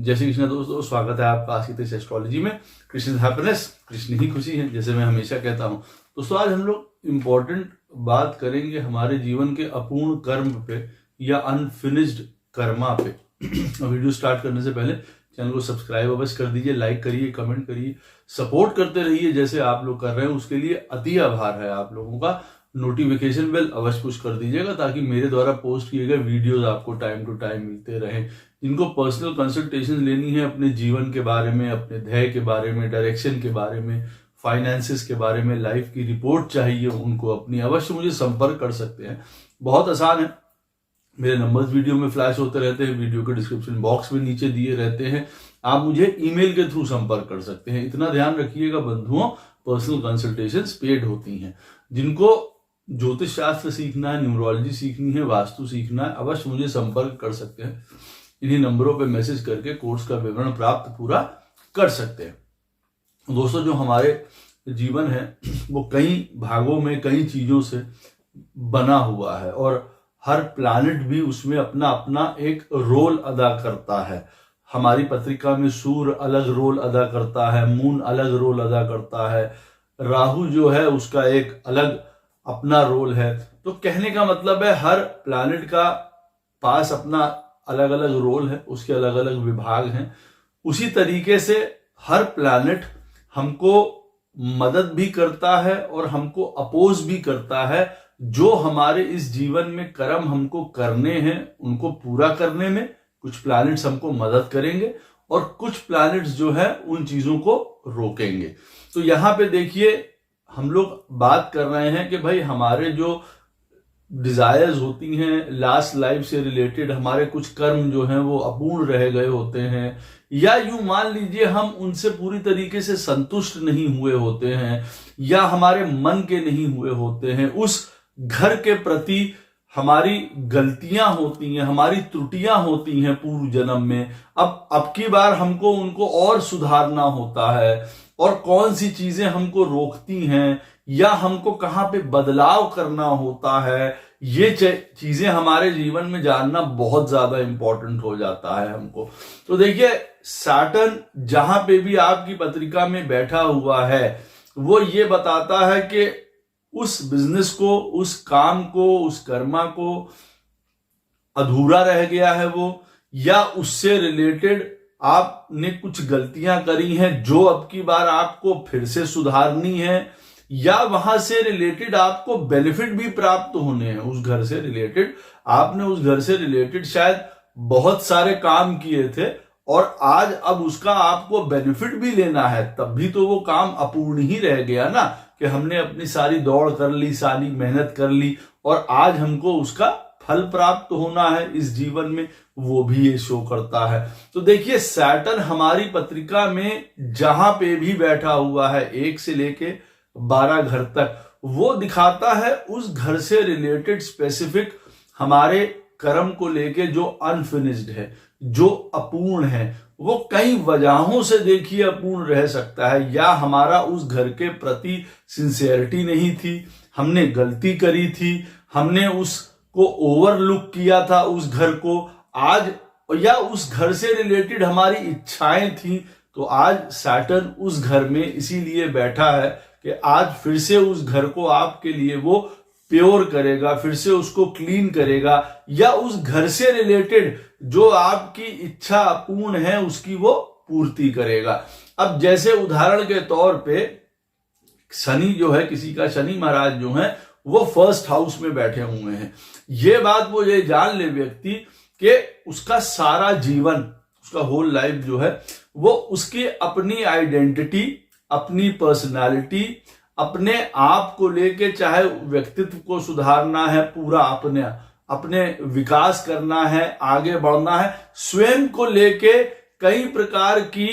जय श्री कृष्ण दोस्तों, स्वागत है आपका आज की एस्ट्रोलॉजी में। कृष्ण हैप्पीनेस, कृष्ण ही खुशी है, जैसे मैं हमेशा कहता हूँ। दोस्तों आज हम लोग इम्पोर्टेंट बात करेंगे हमारे जीवन के अपूर्ण कर्म पे या अनफिनिश्ड कर्मा पे। वीडियो स्टार्ट करने से पहले चैनल को सब्सक्राइब अवश्य कर दीजिए, लाइक करिए, कमेंट करिए, सपोर्ट करते रहिए जैसे आप लोग कर रहे हैं। उसके लिए अति आभार है आप लोगों का। नोटिफिकेशन बेल अवश्य पुश कर दीजिएगा ताकि मेरे द्वारा पोस्ट किए गए वीडियोस आपको टाइम टू टाइम मिलते रहें। जिनको पर्सनल कंसल्टेशन लेनी है अपने जीवन के बारे में, अपने ध्येय के बारे में, डायरेक्शन के बारे में, फाइनेंसिस के बारे में, लाइफ की रिपोर्ट चाहिए, उनको अपनी अवश्य मुझे संपर्क कर सकते हैं। बहुत आसान है, मेरे नंबर्स वीडियो में फ्लैश होते रहते हैं, वीडियो के डिस्क्रिप्शन बॉक्स में नीचे दिए रहते हैं। आप मुझे ईमेल के थ्रू संपर्क कर सकते हैं। इतना ध्यान रखिएगा बंधुओं, पर्सनल कंसल्टेशंस पेड होती हैं। जिनको ज्योतिष शास्त्र सीखना है, न्यूमरोलॉजी सीखनी है, वास्तु सीखना है, अवश्य मुझे संपर्क कर सकते हैं। इन्हीं नंबरों पे मैसेज करके कोर्स का विवरण प्राप्त पूरा कर सकते हैं। दोस्तों जो हमारे जीवन है वो कई भागों में कई चीजों से बना हुआ है और हर प्लैनेट भी उसमें अपना अपना एक रोल अदा करता है। हमारी पत्रिका में सूर्य अलग रोल अदा करता है, मून अलग रोल अदा करता है, राहु जो है उसका एक अलग अपना रोल है। तो कहने का मतलब है हर प्लैनेट का पास अपना अलग अलग रोल है, उसके अलग अलग विभाग हैं। उसी तरीके से हर प्लैनेट हमको मदद भी करता है और हमको अपोज भी करता है। जो हमारे इस जीवन में कर्म हमको करने हैं उनको पूरा करने में कुछ प्लैनेट्स हमको मदद करेंगे और कुछ प्लैनेट्स जो है उन चीजों को रोकेंगे। तो यहां पे देखिए हम लोग बात कर रहे हैं कि भाई हमारे जो डिजायर्स होती हैं लास्ट लाइफ से रिलेटेड, हमारे कुछ कर्म जो हैं वो अपूर्ण रह गए होते हैं, या यूं मान लीजिए हम उनसे पूरी तरीके से संतुष्ट नहीं हुए होते हैं, या हमारे मन के नहीं हुए होते हैं। उस घर के प्रति हमारी गलतियां होती हैं, हमारी त्रुटियां होती हैं पूर्व जन्म में। अब की बार हमको उनको और सुधारना होता है और कौन सी चीजें हमको रोकती हैं या हमको कहां पे बदलाव करना होता है, ये चीजें हमारे जीवन में जानना बहुत ज्यादा इंपॉर्टेंट हो जाता है हमको। तो देखिए सैटर्न जहां पे भी आपकी पत्रिका में बैठा हुआ है वो ये बताता है कि उस बिजनेस को, उस काम को, उस कर्मा को अधूरा रह गया है वो, या उससे रिलेटेड आपने कुछ गलतियां करी हैं जो अब की बार आपको फिर से सुधारनी है, या वहां से रिलेटेड आपको बेनिफिट भी प्राप्त होने हैं। उस घर से रिलेटेड आपने उस घर से रिलेटेड शायद बहुत सारे काम किए थे और आज अब उसका आपको बेनिफिट भी लेना है, तब भी तो वो काम अपूर्ण ही रह गया ना, कि हमने अपनी सारी दौड़ कर ली, सारी मेहनत कर ली और आज हमको उसका फल प्राप्त होना है इस जीवन में, वो भी ये शो करता है। तो देखिए सैटर्न हमारी पत्रिका में जहां पे भी बैठा हुआ है 1 से लेके 12 घर तक, वो दिखाता है उस घर से रिलेटेड स्पेसिफिक हमारे कर्म को लेके जो अनफिनिश्ड है, जो अपूर्ण है। वो कई वजहों से देखिए अपूर्ण रह सकता है, या हमारा उस घर के प्रति सिंसियरिटी नहीं थी, हमने गलती करी थी, हमने उसको ओवरलुक किया था उस घर को आज, या उस घर से रिलेटेड हमारी इच्छाएं थी। तो आज सैटर्न उस घर में इसीलिए बैठा है कि आज फिर से उस घर को आपके लिए वो प्योर करेगा, फिर से उसको क्लीन करेगा, या उस घर से रिलेटेड जो आपकी इच्छा अपूर्ण है उसकी वो पूर्ति करेगा। अब जैसे उदाहरण के तौर पे शनि जो है, किसी का शनि महाराज जो है वो फर्स्ट हाउस में बैठे हुए हैं। ये बात वो ये जान ले व्यक्ति कि उसका सारा जीवन, उसका होल लाइफ जो है वो उसकी अपनी आइडेंटिटी, अपनी पर्सनालिटी, अपने आप को लेके, चाहे व्यक्तित्व को सुधारना है, पूरा अपने विकास करना है, आगे बढ़ना है, स्वयं को लेके कई प्रकार की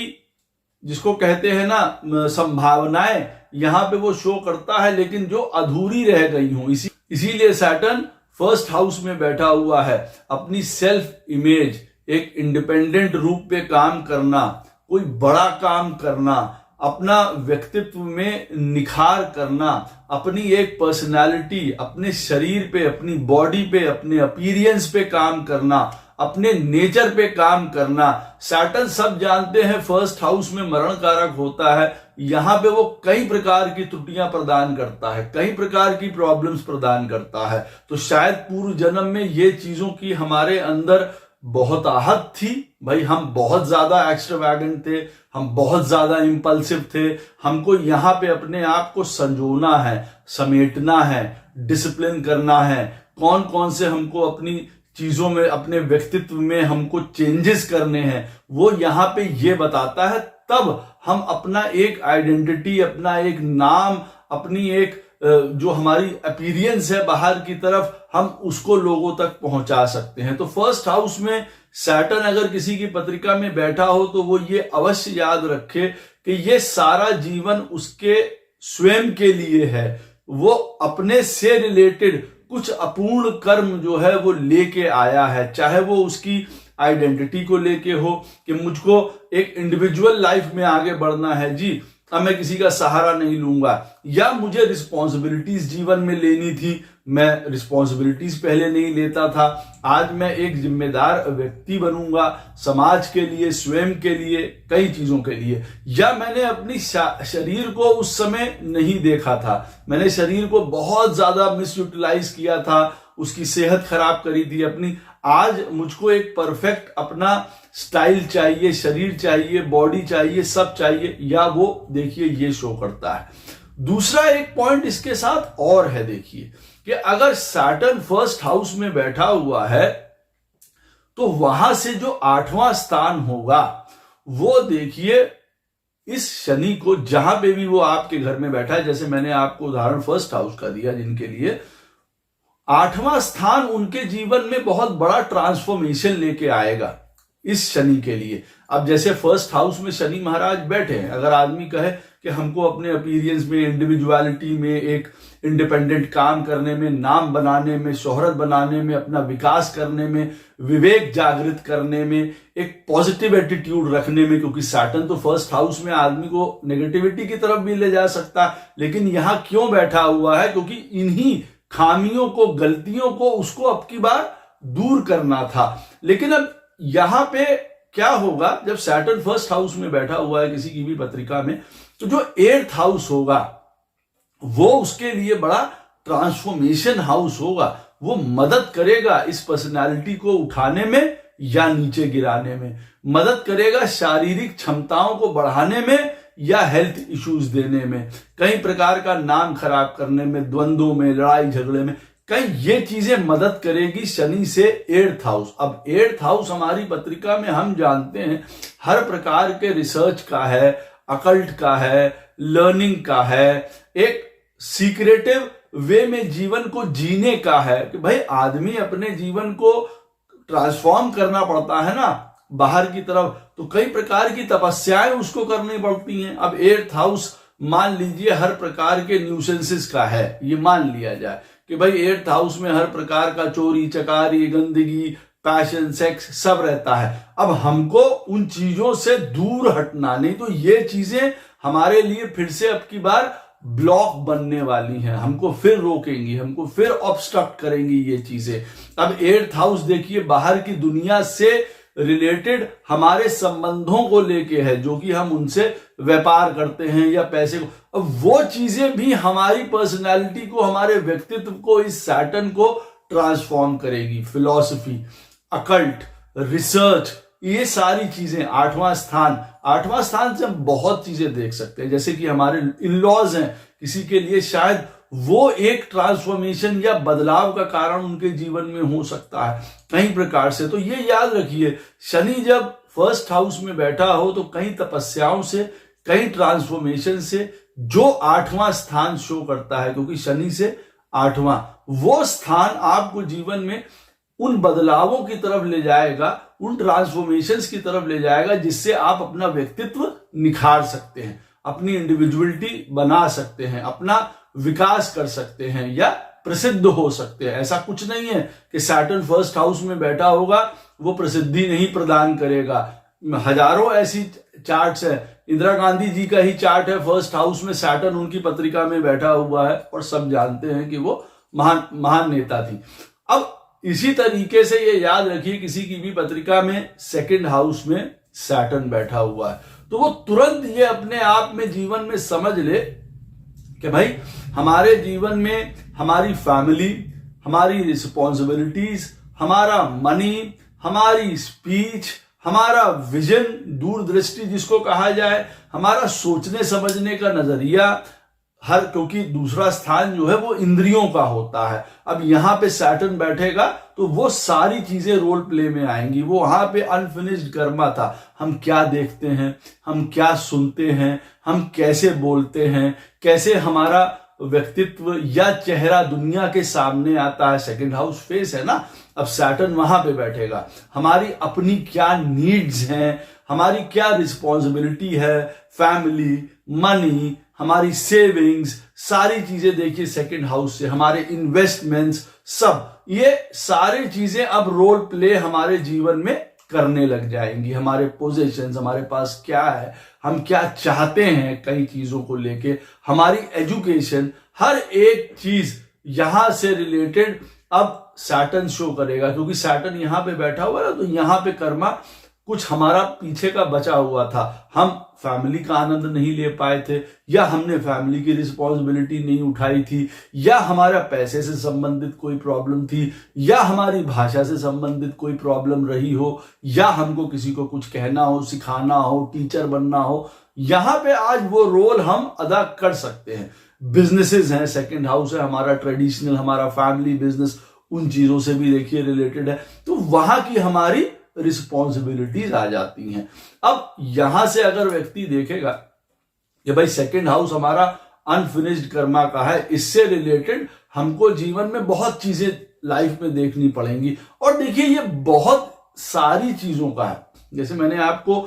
जिसको कहते हैं ना संभावनाएं यहां पे वो शो करता है, लेकिन जो अधूरी रह गई हूं। इसीलिए सैटर्न फर्स्ट हाउस में बैठा हुआ है। अपनी सेल्फ इमेज, एक इंडिपेंडेंट रूप पे काम करना, कोई बड़ा काम करना, अपना व्यक्तित्व में निखार करना, अपनी एक पर्सनालिटी, अपने शरीर पे, अपनी बॉडी पे, अपने अपीयरेंस पे काम करना, अपने नेचर पे काम करना। सैटर्न सब जानते हैं फर्स्ट हाउस में मरण कारक होता है, यहां पे वो कई प्रकार की त्रुटियां प्रदान करता है, कई प्रकार की प्रॉब्लम्स प्रदान करता है। तो शायद पूर्व जन्म में ये चीजों की हमारे अंदर बहुत आहत थी, भाई हम बहुत ज्यादा एक्स्ट्रावैगेंट थे, हम बहुत ज्यादा इंपल्सिव थे, हमको यहां पे अपने आप को संजोना है, समेटना है, डिसिप्लिन करना है, कौन कौन से हमको अपनी चीजों में, अपने व्यक्तित्व में हमको चेंजेस करने हैं, वो यहां पे ये बताता है। तब हम अपना एक आइडेंटिटी, अपना एक नाम, अपनी एक जो हमारी अपीयरेंस है बाहर की तरफ, हम उसको लोगों तक पहुंचा सकते हैं। तो फर्स्ट हाउस में सैटर्न अगर किसी की पत्रिका में बैठा हो तो वो ये अवश्य याद रखे कि ये सारा जीवन उसके स्वयं के लिए है। वो अपने से रिलेटेड कुछ अपूर्ण कर्म जो है वो लेके आया है, चाहे वो उसकी आइडेंटिटी को लेके हो कि मुझको एक इंडिविजुअल लाइफ में आगे बढ़ना है जी, अब मैं किसी का सहारा नहीं लूंगा, या मुझे रिस्पॉन्सिबिलिटीज जीवन में लेनी थी, मैं रिस्पॉन्सिबिलिटीज पहले नहीं लेता था, आज मैं एक जिम्मेदार व्यक्ति बनूंगा समाज के लिए, स्वयं के लिए, कई चीजों के लिए। या मैंने अपनी शरीर को उस समय नहीं देखा था, मैंने शरीर को बहुत ज्यादा मिसयूटिलाइज किया था, उसकी सेहत खराब करी थी अपनी। आज मुझको एक परफेक्ट अपना स्टाइल चाहिए, शरीर चाहिए, बॉडी चाहिए, सब चाहिए, या वो देखिए ये शो करता है। दूसरा एक पॉइंट इसके साथ और है, देखिए कि अगर सैटर्न फर्स्ट हाउस में बैठा हुआ है तो वहां से जो 8वां स्थान होगा वो देखिए इस शनि को, जहां पे भी वो आपके घर में बैठा है, जैसे मैंने आपको उदाहरण फर्स्ट हाउस का दिया, जिनके लिए 8वां स्थान उनके जीवन में बहुत बड़ा ट्रांसफॉर्मेशन लेके आएगा इस शनि के लिए। अब जैसे फर्स्ट हाउस में शनि महाराज बैठे हैं, अगर आदमी कहे कि हमको अपने अपीयरेंस में, इंडिविजुअलिटी में, एक इंडिपेंडेंट काम करने में, नाम बनाने में, शोहरत बनाने में, अपना विकास करने में, विवेक जागृत करने में, एक पॉजिटिव एटीट्यूड रखने में, क्योंकि सैटर्न तो फर्स्ट हाउस में आदमी को नेगेटिविटी की तरफ भी ले जा सकता है, लेकिन यहां क्यों बैठा हुआ है? क्योंकि इन्हीं खामियों को, गलतियों को उसको अब की बार दूर करना था। लेकिन अब यहां पे क्या होगा, जब सैटर्न फर्स्ट हाउस में बैठा हुआ है किसी की भी पत्रिका में, तो जो 8th हाउस होगा वो उसके लिए बड़ा ट्रांसफॉर्मेशन हाउस होगा। वो मदद करेगा इस पर्सनालिटी को उठाने में या नीचे गिराने में, मदद करेगा शारीरिक क्षमताओं को बढ़ाने में या हेल्थ इश्यूज देने में, कई प्रकार का नाम खराब करने में, द्वंद्वों में, लड़ाई झगड़े में, कई ये चीजें मदद करेगी शनि से 8th हाउस। अब 8th हाउस हमारी पत्रिका में हम जानते हैं हर प्रकार के रिसर्च का है, अकल्ट का है, लर्निंग का है, एक सीक्रेटिव वे में जीवन को जीने का है कि भाई आदमी अपने जीवन को ट्रांसफॉर्म करना पड़ता है ना बाहर की तरफ, तो कई प्रकार की तपस्याएं उसको करनी पड़ती हैं। अब 8th हाउस मान लीजिए हर प्रकार के न्यूसेंसेस का है, ये मान लिया जाए कि भाई 8th हाउस में हर प्रकार का चोरी चकारी, गंदगी, पैशन, सेक्स सब रहता है। अब हमको उन चीजों से दूर हटना, नहीं तो ये चीजें हमारे लिए फिर से अब की बार ब्लॉक बनने वाली हैं, हमको फिर रोकेंगी, हमको फिर ऑब्स्ट्रक्ट करेंगी ये चीजें। अब 8th हाउस देखिए बाहर की दुनिया से रिलेटेड हमारे संबंधों को लेके है, जो कि हम उनसे व्यापार करते हैं या पैसे को, अब वो चीजें भी हमारी पर्सनालिटी को, हमारे व्यक्तित्व को, इस सैटर्न को ट्रांसफॉर्म करेगी। फिलॉसफी, अकल्ट, रिसर्च, ये सारी चीजें। 8वां स्थान से हम बहुत चीजें देख सकते हैं, जैसे कि हमारे इन-लॉज हैं, किसी के लिए शायद वो एक ट्रांसफॉर्मेशन या बदलाव का कारण उनके जीवन में हो सकता है कई प्रकार से। तो ये याद रखिए, शनि जब फर्स्ट हाउस में बैठा हो तो कई तपस्याओं से, कई ट्रांसफॉर्मेशन से, जो 8वां स्थान शो करता है, क्योंकि शनि से 8वां वो स्थान आपको जीवन में उन बदलावों की तरफ ले जाएगा, उन ट्रांसफॉर्मेशंस की तरफ ले जाएगा, जिससे आप अपना व्यक्तित्व निखार सकते हैं, अपनी इंडिविजुअलिटी बना सकते हैं, अपना विकास कर सकते हैं या प्रसिद्ध हो सकते हैं। ऐसा कुछ नहीं है कि सैटर्न फर्स्ट हाउस में बैठा होगा वो प्रसिद्धि नहीं प्रदान करेगा। हजारों ऐसी चार्ट्स है, इंदिरा गांधी जी का ही चार्ट है फर्स्ट हाउस में, सैटर्न उनकी पत्रिका में बैठा हुआ है और सब जानते हैं कि वो महान नेता थी। अब इसी तरीके से ये याद रखिए, किसी की भी पत्रिका में सेकंड हाउस में सैटर्न बैठा हुआ है तो वो तुरंत ये अपने आप में जीवन में समझ ले कि भाई हमारे जीवन में हमारी फैमिली, हमारी रिस्पॉन्सिबिलिटीज, हमारा मनी, हमारी स्पीच, हमारा विजन, दूरदृष्टि जिसको कहा जाए, हमारा सोचने समझने का नजरिया, क्योंकि दूसरा स्थान जो है वो इंद्रियों का होता है। अब यहां पे सैटर्न बैठेगा तो वो सारी चीजें रोल प्ले में आएंगी। वो वहां पे अनफिनिश्ड कर्मा था। हम क्या देखते हैं, हम क्या सुनते हैं, हम कैसे बोलते हैं, कैसे हमारा व्यक्तित्व या चेहरा दुनिया के सामने आता है। सेकंड हाउस फेस है ना। अब सैटर्न वहां पे बैठेगा, हमारी अपनी क्या नीड्स हैं, हमारी क्या रिस्पॉन्सिबिलिटी है, फैमिली, मनी, हमारी सेविंग्स, सारी चीजें देखिए सेकंड हाउस से, हमारे इन्वेस्टमेंट्स, सब ये सारी चीजें अब रोल प्ले हमारे जीवन में करने लग जाएंगी। हमारे पोजीशंस, हमारे पास क्या है, हम क्या चाहते हैं कई चीजों को लेके, हमारी एजुकेशन, हर एक चीज यहां से रिलेटेड अब सैटर्न शो करेगा। क्योंकि सैटर्न यहां पे बैठा हुआ है तो यहां पे कर्मा कुछ हमारा पीछे का बचा हुआ था। हम फैमिली का आनंद नहीं ले पाए थे, या हमने फैमिली की रिस्पॉन्सिबिलिटी नहीं उठाई थी, या हमारा पैसे से संबंधित कोई प्रॉब्लम थी, या हमारी भाषा से संबंधित कोई प्रॉब्लम रही हो, या हमको किसी को कुछ कहना हो, सिखाना हो, टीचर बनना हो। यहां पे आज वो रोल हम अदा कर सकते हैं। बिजनेसेस हैं, सेकंड हाउस है हमारा ट्रेडिशनल, हमारा फैमिली बिजनेस, उन चीजों से भी देखिए रिलेटेड है। तो वहां की हमारी रिस्पॉन्सिबिलिटीज आ जाती हैं। अब यहां से अगर व्यक्ति देखेगा कि भाई सेकंड हाउस हमारा अनफिनिश्ड कर्मा का है, इससे रिलेटेड हमको जीवन में बहुत चीजें लाइफ में देखनी पड़ेंगी। और देखिए ये बहुत सारी चीजों का है। जैसे मैंने आपको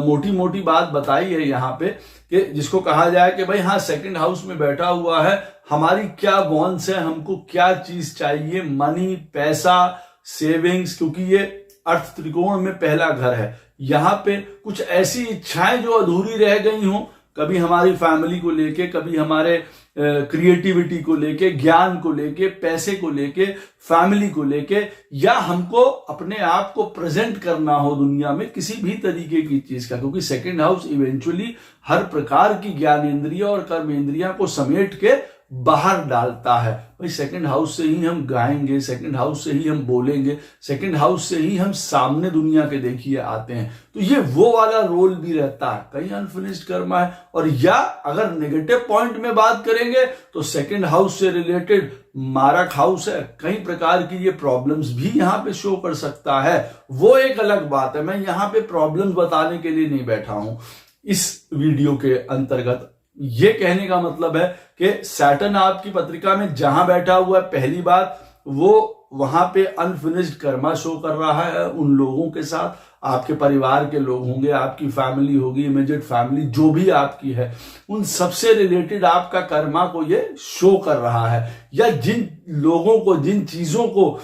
मोटी मोटी बात बताई है यहां पे कि जिसको कहा जाए कि भाई हाँ सेकंड हाउस में बैठा हुआ है, हमारी क्या वॉन्ट्स है, हमको क्या चीज चाहिए, मनी, पैसा, सेविंग्स, क्योंकि ये अर्थ त्रिकोण में पहला घर है। यहां पे कुछ ऐसी इच्छाएं जो अधूरी रह गई हों, कभी हमारी फैमिली को लेके, कभी हमारे क्रिएटिविटी को लेके, ज्ञान को लेके, पैसे को लेके, फैमिली को लेके, या हमको अपने आप को प्रेजेंट करना हो दुनिया में किसी भी तरीके की चीज का। क्योंकि सेकंड हाउस इवेंचुअली हर प्रकार की ज्ञान इंद्रिया और कर्म इंद्रिया को समेट के बाहर डालता है। भाई सेकंड हाउस से ही हम गाएंगे, सेकंड हाउस से ही हम बोलेंगे, सेकंड हाउस से ही हम सामने दुनिया के देखिए आते हैं। तो ये वो वाला रोल भी रहता है। कहीं अनफिनिश्ड कर्मा है। और या अगर नेगेटिव पॉइंट में बात करेंगे तो सेकंड हाउस से रिलेटेड मारक हाउस है, कई प्रकार की ये प्रॉब्लम्स भी यहां पे शो कर सकता है। वो एक अलग बात है। मैं यहां पे प्रॉब्लम्स बताने के लिए नहीं बैठा हूं इस वीडियो के अंतर्गत। ये कहने का मतलब है कि सैटर्न आपकी पत्रिका में जहां बैठा हुआ है, पहली बात वो वहां पे अनफिनिश्ड कर्मा शो कर रहा है उन लोगों के साथ। आपके परिवार के लोग होंगे, आपकी फैमिली होगी, इमीडिएट फैमिली जो भी आपकी है, उन सबसे रिलेटेड आपका कर्मा को ये शो कर रहा है। या जिन लोगों को, जिन चीजों को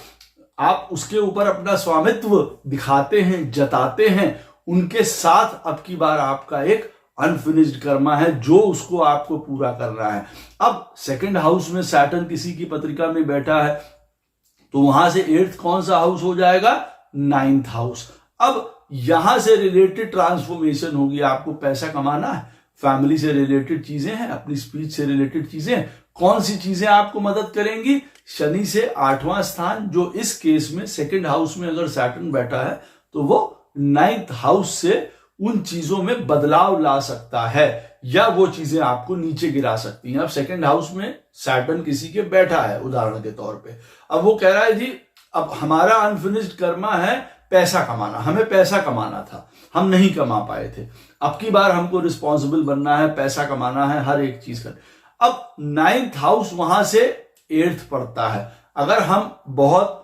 आप उसके ऊपर अपना स्वामित्व दिखाते हैं, जताते हैं, उनके साथ अब की बार आपका एक अनफिनिश्ड कर्मा है जो उसको आपको पूरा करना है। अब सेकंड हाउस में सैटर्न किसी की पत्रिका में बैठा है तो वहां से 8th कौन सा हाउस हो जाएगा? 9th house. अब यहां से रिलेटेड ट्रांसफॉर्मेशन होगी। आपको पैसा कमाना है, फैमिली से रिलेटेड चीजें हैं, अपनी स्पीच से रिलेटेड चीजें हैं। कौन सी चीजें आपको मदद करेंगी? शनि से 8वां स्थान, जो इस केस में सेकंड हाउस में अगर सैटर्न बैठा है तो वो 9th हाउस से उन चीजों में बदलाव ला सकता है, या वो चीजें आपको नीचे गिरा सकती हैं। अब सेकंड हाउस में सैटर्न किसी के बैठा है उदाहरण के तौर पे, अब वो कह रहा है जी अब हमारा अनफिनिश्ड कर्मा है पैसा कमाना, हमें पैसा कमाना था, हम नहीं कमा पाए थे, अब की बार हमको रिस्पॉन्सिबल बनना है, पैसा कमाना है, हर एक चीज का। अब 9th हाउस वहां से 8th पड़ता है। अगर हम बहुत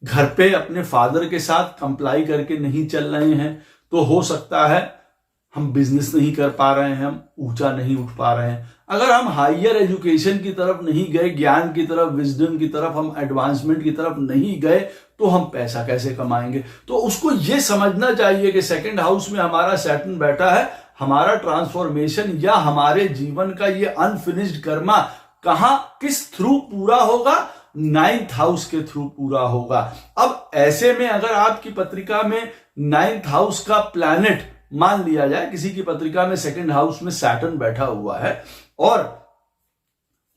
घर पे अपने फादर के साथ कंप्लाई करके नहीं चल रहे हैं तो हो सकता है हम बिजनेस नहीं कर पा रहे हैं, हम ऊंचा नहीं उठ पा रहे हैं। अगर हम हायर एजुकेशन की तरफ नहीं गए, ज्ञान की तरफ, विजडम की तरफ, हम एडवांसमेंट की तरफ नहीं गए तो हम पैसा कैसे कमाएंगे? तो उसको ये समझना चाहिए कि सेकंड हाउस में हमारा सैटर्न बैठा है, हमारा ट्रांसफॉर्मेशन या हमारे जीवन का ये अनफिनिश्ड कर्मा कहां, किस थ्रू पूरा होगा? नाइन्थ हाउस के थ्रू पूरा होगा। अब ऐसे में अगर आपकी पत्रिका में नाइन्थ हाउस का प्लैनेट, मान लिया जाए किसी की पत्रिका में सेकंड हाउस में सैटर्न बैठा हुआ है और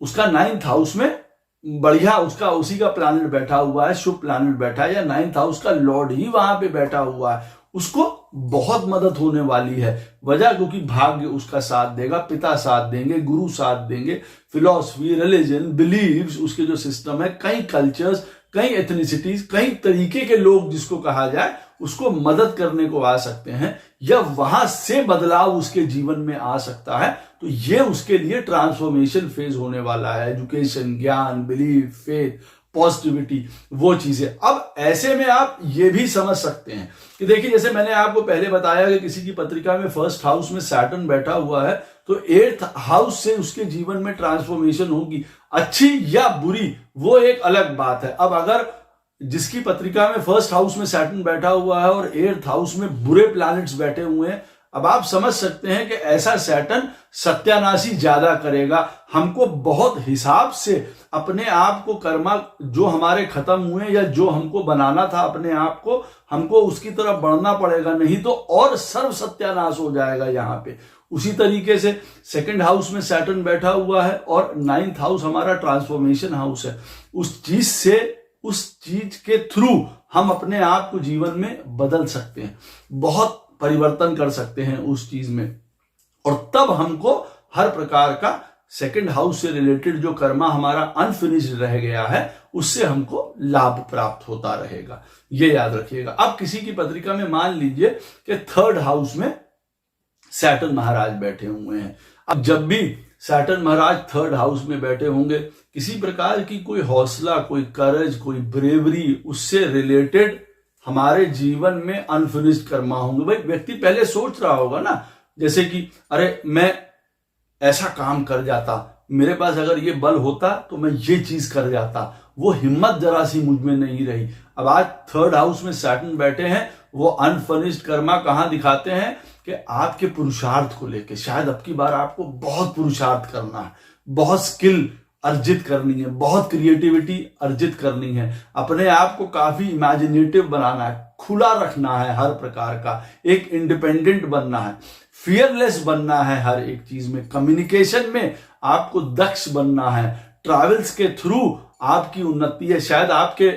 उसका नाइन्थ हाउस में बढ़िया उसका उसी का प्लैनेट बैठा हुआ है, शुभ प्लैनेट बैठा है, या नाइन्थ हाउस का लॉर्ड ही वहां पे बैठा हुआ है, उसको बहुत मदद होने वाली है। वजह क्योंकि भाग्य उसका साथ देगा, पिता साथ देंगे, गुरु साथ देंगे, फिलॉसफी, रिलीजन, बिलीव्स, उसके जो सिस्टम है, कई कल्चर्स, कई एथनिसिटीज, कई तरीके के लोग जिसको कहा जाए, उसको मदद करने को आ सकते हैं या वहां से बदलाव उसके जीवन में आ सकता है। तो ये उसके लिए ट्रांसफॉर्मेशन फेज होने वाला है। एजुकेशन, ज्ञान, बिलीफ, फेथ, पॉजिटिविटी, वो चीजें। अब ऐसे में आप ये भी समझ सकते हैं कि देखिए, जैसे मैंने आपको पहले बताया कि किसी की पत्रिका में फर्स्ट हाउस में सैटर्न बैठा हुआ है तो एट्थ हाउस से उसके जीवन में ट्रांसफॉर्मेशन होगी, अच्छी या बुरी वो एक अलग बात है। अब अगर जिसकी पत्रिका में फर्स्ट हाउस में सैटर्न बैठा हुआ है और एट्थ हाउस में बुरे प्लैनेट्स बैठे हुए हैं, अब आप समझ सकते हैं कि ऐसा सैटर्न सत्यानाशी ज्यादा करेगा। हमको बहुत हिसाब से अपने आप को, कर्मा जो हमारे खत्म हुए या जो हमको बनाना था अपने आप को, हमको उसकी तरफ बढ़ना पड़ेगा, नहीं तो और सर्व सत्यानाश हो जाएगा यहाँ पे। उसी तरीके से सेकंड हाउस में सैटर्न बैठा हुआ है और नाइन्थ हाउस हमारा ट्रांसफॉर्मेशन हाउस है। उस चीज के थ्रू हम अपने आप को जीवन में बदल सकते हैं, बहुत परिवर्तन कर सकते हैं उस चीज में, और तब हमको हर प्रकार का सेकंड हाउस से रिलेटेड जो कर्मा हमारा अनफिनिश्ड रह गया है उससे हमको लाभ प्राप्त होता रहेगा। ये याद रखिएगा। अब किसी की पत्रिका में मान लीजिए कि थर्ड हाउस में सैटर्न महाराज बैठे हुए हैं। अब जब भी सैटर्न महाराज थर्ड हाउस में बैठे होंगे, किसी प्रकार की कोई हौसला, कोई करज, कोई ब्रेवरी, उससे रिलेटेड हमारे जीवन में अनफिनिश्ड कर्मा होंगे। भाई व्यक्ति पहले सोच रहा होगा ना, जैसे कि अरे मैं ऐसा काम कर जाता, मेरे पास अगर ये बल होता तो मैं ये चीज कर जाता, वो हिम्मत जरा सी मुझ में नहीं रही। अब आज थर्ड हाउस में सैटर्न बैठे हैं, वो अनफिनिश्ड कर्मा कहां दिखाते हैं कि आपके पुरुषार्थ को लेके शायद अब की बार आपको बहुत पुरुषार्थ करना है, बहुत स्किल अर्जित करनी है, बहुत क्रिएटिविटी अर्जित करनी है, अपने आप को काफी इमेजिनेटिव बनाना है, खुला रखना है हर प्रकार का, एक इंडिपेंडेंट बनना है, फियरलेस बनना है हर एक चीज में, कम्युनिकेशन में आपको दक्ष बनना है, ट्रैवल्स के थ्रू आपकी उन्नति है। शायद आपके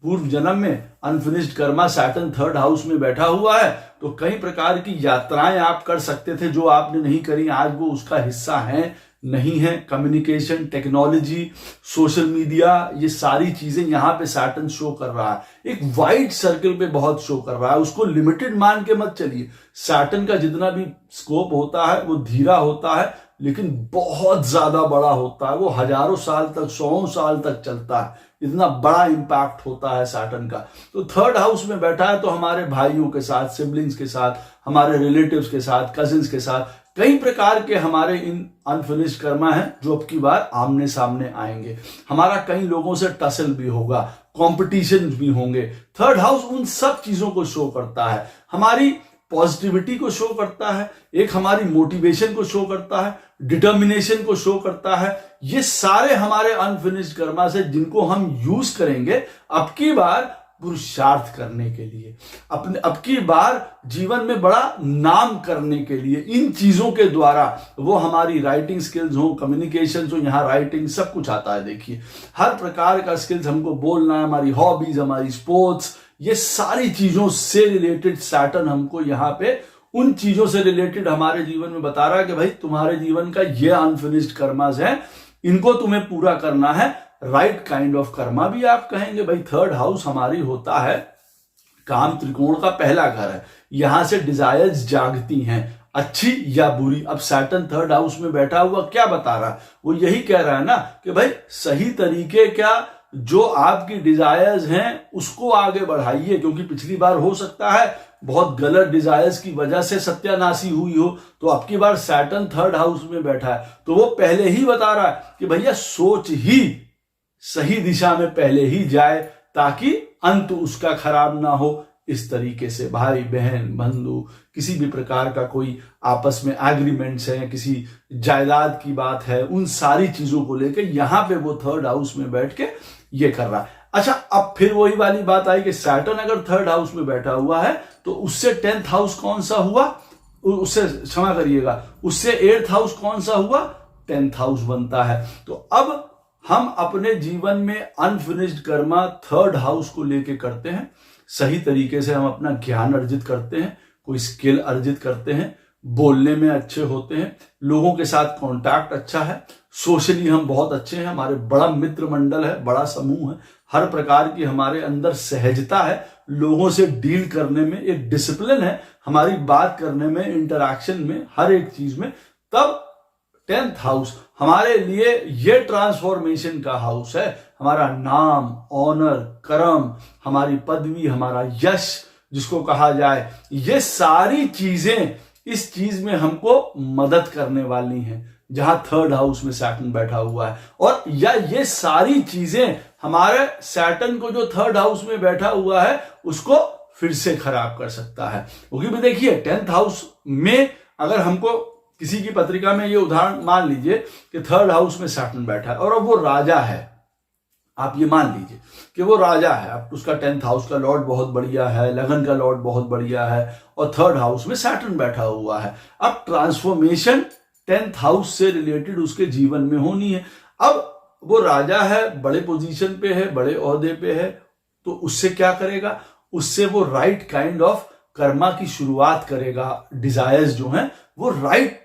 पूर्व जन्म में unfinished Karma Saturn third house में बैठा हुआ है तो कई प्रकार की यात्राएं आप कर सकते थे जो आपने नहीं करी, आज वो उसका हिस्सा है नहीं है। कम्युनिकेशन, टेक्नोलॉजी, सोशल मीडिया, ये सारी चीजें यहां पे सैटर्न शो कर रहा है, एक वाइड सर्कल पे बहुत शो कर रहा है। उसको लिमिटेड मान के मत चलिए। सैटर्न का जितना भी स्कोप होता है वो धीरा होता है लेकिन बहुत ज्यादा बड़ा होता है, वो हजारों साल तक, 100 साल तक चलता है, इतना बड़ा इंपैक्ट होता है सैटर्न का। तो थर्ड हाउस में बैठा है तो हमारे भाइयों के साथ, सिबलिंग्स के साथ, हमारे रिलेटिव्स के साथ, कजिन्स के साथ कई प्रकार के हमारे इन अनफिनिश्ड कर्मा हैं जो अब की बार आमने सामने आएंगे। हमारा कई लोगों से टसल भी होगा, कॉम्पिटिशन भी होंगे। थर्ड हाउस उन सब चीजों को शो करता है, हमारी पॉजिटिविटी को शो करता है, एक हमारी मोटिवेशन को शो करता है, डिटर्मिनेशन को शो करता है। ये सारे हमारे अनफिनिश्ड कर्मा से जिनको हम यूज करेंगे अब की बार पुरुषार्थ करने के लिए, अपने अब की बार जीवन में बड़ा नाम करने के लिए। इन चीजों के द्वारा वो हमारी राइटिंग स्किल्स हो, कम्युनिकेशन हो, यहाँ राइटिंग सब कुछ आता है। देखिए हर प्रकार का स्किल्स हमको बोलना है, हमारी हॉबीज, हमारी स्पोर्ट्स, ये सारी चीजों से रिलेटेड सैटर्न हमको यहाँ पे उन चीजों से रिलेटेड हमारे जीवन में बता रहा है कि भाई तुम्हारे जीवन का ये अनफिनिश्ड कर्मास है, इनको तुम्हें पूरा करना है। राइट काइंड ऑफ कर्मा भी आप कहेंगे। भाई थर्ड हाउस हमारी होता है काम त्रिकोण का पहला घर है, यहां से डिजायर्स जागती हैं, अच्छी या बुरी। अब सैटर्न थर्ड हाउस में बैठा हुआ क्या बता रहा है? वो यही कह रहा है ना कि भाई सही तरीके क्या जो आपकी डिजायर्स हैं उसको आगे बढ़ाइए, क्योंकि पिछली बार हो सकता है बहुत गलत डिजायर्स की वजह से सत्यानाशी हुई हो, तो अब की बार सैटर्न थर्ड हाउस में बैठा है तो वो पहले ही बता रहा है कि भैया सोच ही सही दिशा में पहले ही जाए ताकि अंत उसका खराब ना हो। इस तरीके से भाई बहन बंधु किसी भी प्रकार का कोई आपस में एग्रीमेंट्स है, किसी जायदाद की बात है, उन सारी चीजों को लेकर यहाँ पे वो थर्ड हाउस में बैठ के ये कर रहा है। अच्छा, अब फिर वही वाली बात आई कि सैटर्न अगर थर्ड हाउस में बैठा हुआ है तो उससे 10th हाउस कौन सा हुआ, उससे क्षमा करिएगा, उससे 8th हाउस कौन सा हुआ, 10th हाउस बनता है। तो अब हम अपने जीवन में अनफिनिश्ड कर्मा थर्ड हाउस को लेके करते हैं, सही तरीके से हम अपना ज्ञान अर्जित करते हैं, कोई स्किल अर्जित करते हैं, बोलने में अच्छे होते हैं, लोगों के साथ कांटेक्ट अच्छा है, सोशली हम बहुत अच्छे हैं, हमारे बड़ा मित्र मंडल है, बड़ा समूह है, हर प्रकार की हमारे अंदर सहजता है, लोगों से डील करने में एक डिसिप्लिन है, हमारी बात करने में, इंटरैक्शन में, हर एक चीज में, तब 10th हाउस हमारे लिए ये ट्रांसफॉर्मेशन का हाउस है। हमारा नाम, ऑनर, कर्म, हमारी पदवी, हमारा यश जिसको कहा जाए, ये सारी चीजें इस चीज में हमको मदद करने वाली हैं जहां थर्ड हाउस में सैटर्न बैठा हुआ है। और या ये सारी चीजें हमारे सैटर्न को जो थर्ड हाउस में बैठा हुआ है उसको फिर से खराब कर सकता है। क्योंकि देखिए 10th हाउस में अगर हमको किसी की पत्रिका में ये उदाहरण मान लीजिए कि थर्ड हाउस में सैटर्न बैठा है और अब वो राजा है, आप ये मान लीजिए कि वो राजा है, अब उसका 10th हाउस का लॉर्ड बहुत बढ़िया है, लगन का लॉर्ड बहुत बढ़िया है और थर्ड हाउस में सैटर्न बैठा हुआ है। अब ट्रांसफॉर्मेशन 10th हाउस से रिलेटेड उसके जीवन में होनी है। अब वो राजा है, बड़े पोजीशन पे है, बड़े ओहदे पे है, तो उससे क्या करेगा, उससे वो राइट काइंड ऑफ कर्मा की शुरुआत करेगा। डिजायर्स जो हैं वो राइट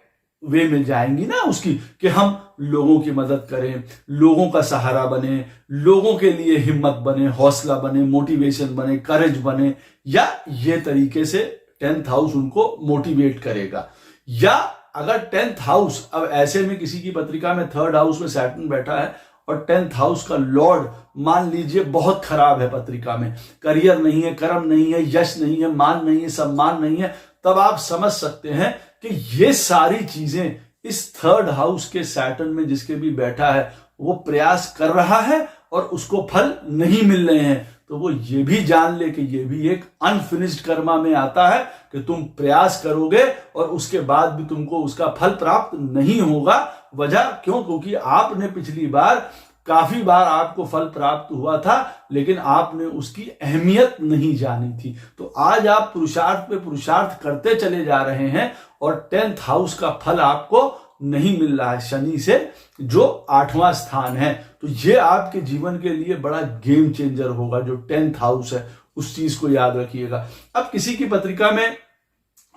वे मिल जाएंगी ना उसकी, कि हम लोगों की मदद करें, लोगों का सहारा बने, लोगों के लिए हिम्मत बने, हौसला बने, मोटिवेशन बने, करेज बने, या ये तरीके से 10th हाउस उनको मोटिवेट करेगा। या अगर 10th हाउस, अब ऐसे में किसी की पत्रिका में थर्ड हाउस में सैटर्न बैठा है और 10th हाउस का लॉर्ड मान लीजिए बहुत खराब है, पत्रिका में करियर नहीं है, कर्म नहीं है, यश नहीं है, मान नहीं है, सम्मान नहीं है, तब आप समझ सकते हैं कि ये सारी चीजें इस थर्ड हाउस के सैटर्न में जिसके भी बैठा है वो प्रयास कर रहा है और उसको फल नहीं मिल रहे हैं। तो वो ये भी जान ले कि ये भी एक अनफिनिश्ड कर्मा में आता है कि तुम प्रयास करोगे और उसके बाद भी तुमको उसका फल प्राप्त नहीं होगा। वजह क्यों? क्योंकि आपने पिछली बार काफी बार आपको फल प्राप्त हुआ था लेकिन आपने उसकी अहमियत नहीं जानी थी। तो आज आप पुरुषार्थ पे पुरुषार्थ करते चले जा रहे हैं और 10th हाउस का फल आपको नहीं मिल रहा है शनि से, जो 8वां स्थान है। तो ये आपके जीवन के लिए बड़ा गेम चेंजर होगा। जो 10th हाउस है उस चीज को याद रखिएगा। अब किसी की पत्रिका में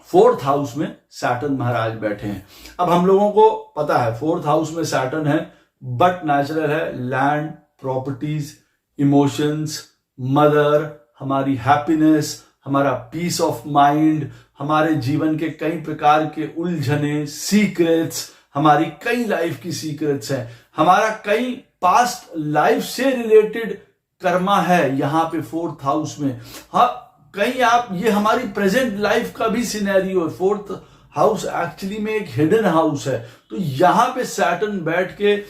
4th हाउस में सैटर्न महाराज बैठे हैं। अब हम लोगों को पता है 4th हाउस में सैटर्न है, बट नेचुरल है, लैंड, प्रॉपर्टीज, इमोशंस, मदर, हमारी हैप्पीनेस, हमारा पीस ऑफ माइंड, हमारे जीवन के कई प्रकार के उलझने, सीक्रेट्स, हमारी कई लाइफ की सीक्रेट्स हैं, हमारा कई पास्ट लाइफ से रिलेटेड कर्मा है यहाँ पे 4th हाउस में। हाँ, कहीं आप ये हमारी प्रेजेंट लाइफ का भी सिनेरियो है। 4th हाउस एक्चुअली में एक हिडन हाउस है। तो यहाँ पे सैटर्न बैठ के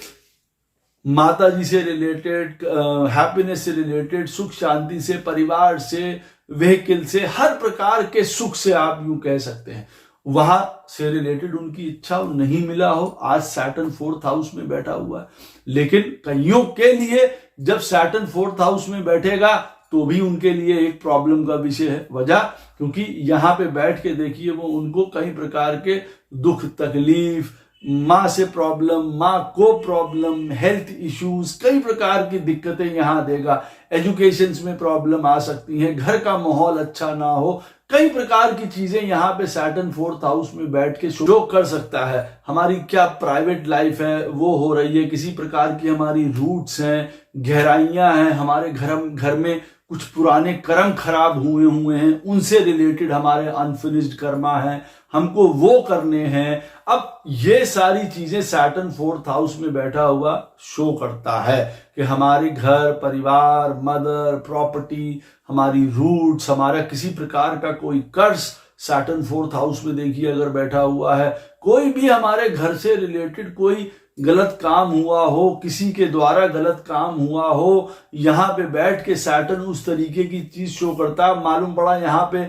माता जी से रिलेटेड, हैप्पीनेस से रिलेटेड, सुख शांति से, परिवार से, व्हीकल से, हर प्रकार के सुख से आप यूं कह सकते हैं, वहां से रिलेटेड उनकी इच्छा नहीं मिला हो। आज सैटर्न 4th हाउस में बैठा हुआ है, लेकिन कईयों के लिए जब सैटर्न 4th हाउस में बैठेगा तो भी उनके लिए एक प्रॉब्लम का विषय है। वजह क्योंकि यहां पे बैठ के देखिए वो उनको कई प्रकार के दुख, तकलीफ, माँ से प्रॉब्लम, माँ को प्रॉब्लम, हेल्थ इश्यूज, कई प्रकार की दिक्कतें यहां देगा। एजुकेशन में प्रॉब्लम आ सकती है, घर का माहौल अच्छा ना हो, कई प्रकार की चीजें यहाँ पे सैटर्न 4th हाउस में बैठ के शो कर सकता है। हमारी क्या प्राइवेट लाइफ है वो हो रही है, किसी प्रकार की हमारी रूट्स हैं, गहराइयां हैं, हमारे घर में कुछ पुराने कर्म खराब हुए हैं, उनसे रिलेटेड हमारे अनफिनिश्ड कर्मा हैं, हमको वो करने हैं। अब ये सारी चीजें सैटर्न 4th हाउस में बैठा हुआ शो करता है कि हमारे घर, परिवार, मदर, प्रॉपर्टी, हमारी रूट्स, हमारा किसी प्रकार का कोई कर्ज सैटर्न 4th हाउस में देखिए अगर बैठा हुआ है, कोई भी हमारे घर से रिलेटेड कोई गलत काम हुआ हो, किसी के द्वारा गलत काम हुआ हो, यहाँ पे बैठ के सैटर्न उस तरीके की चीज शो करता है। मालूम पड़ा, यहाँ पे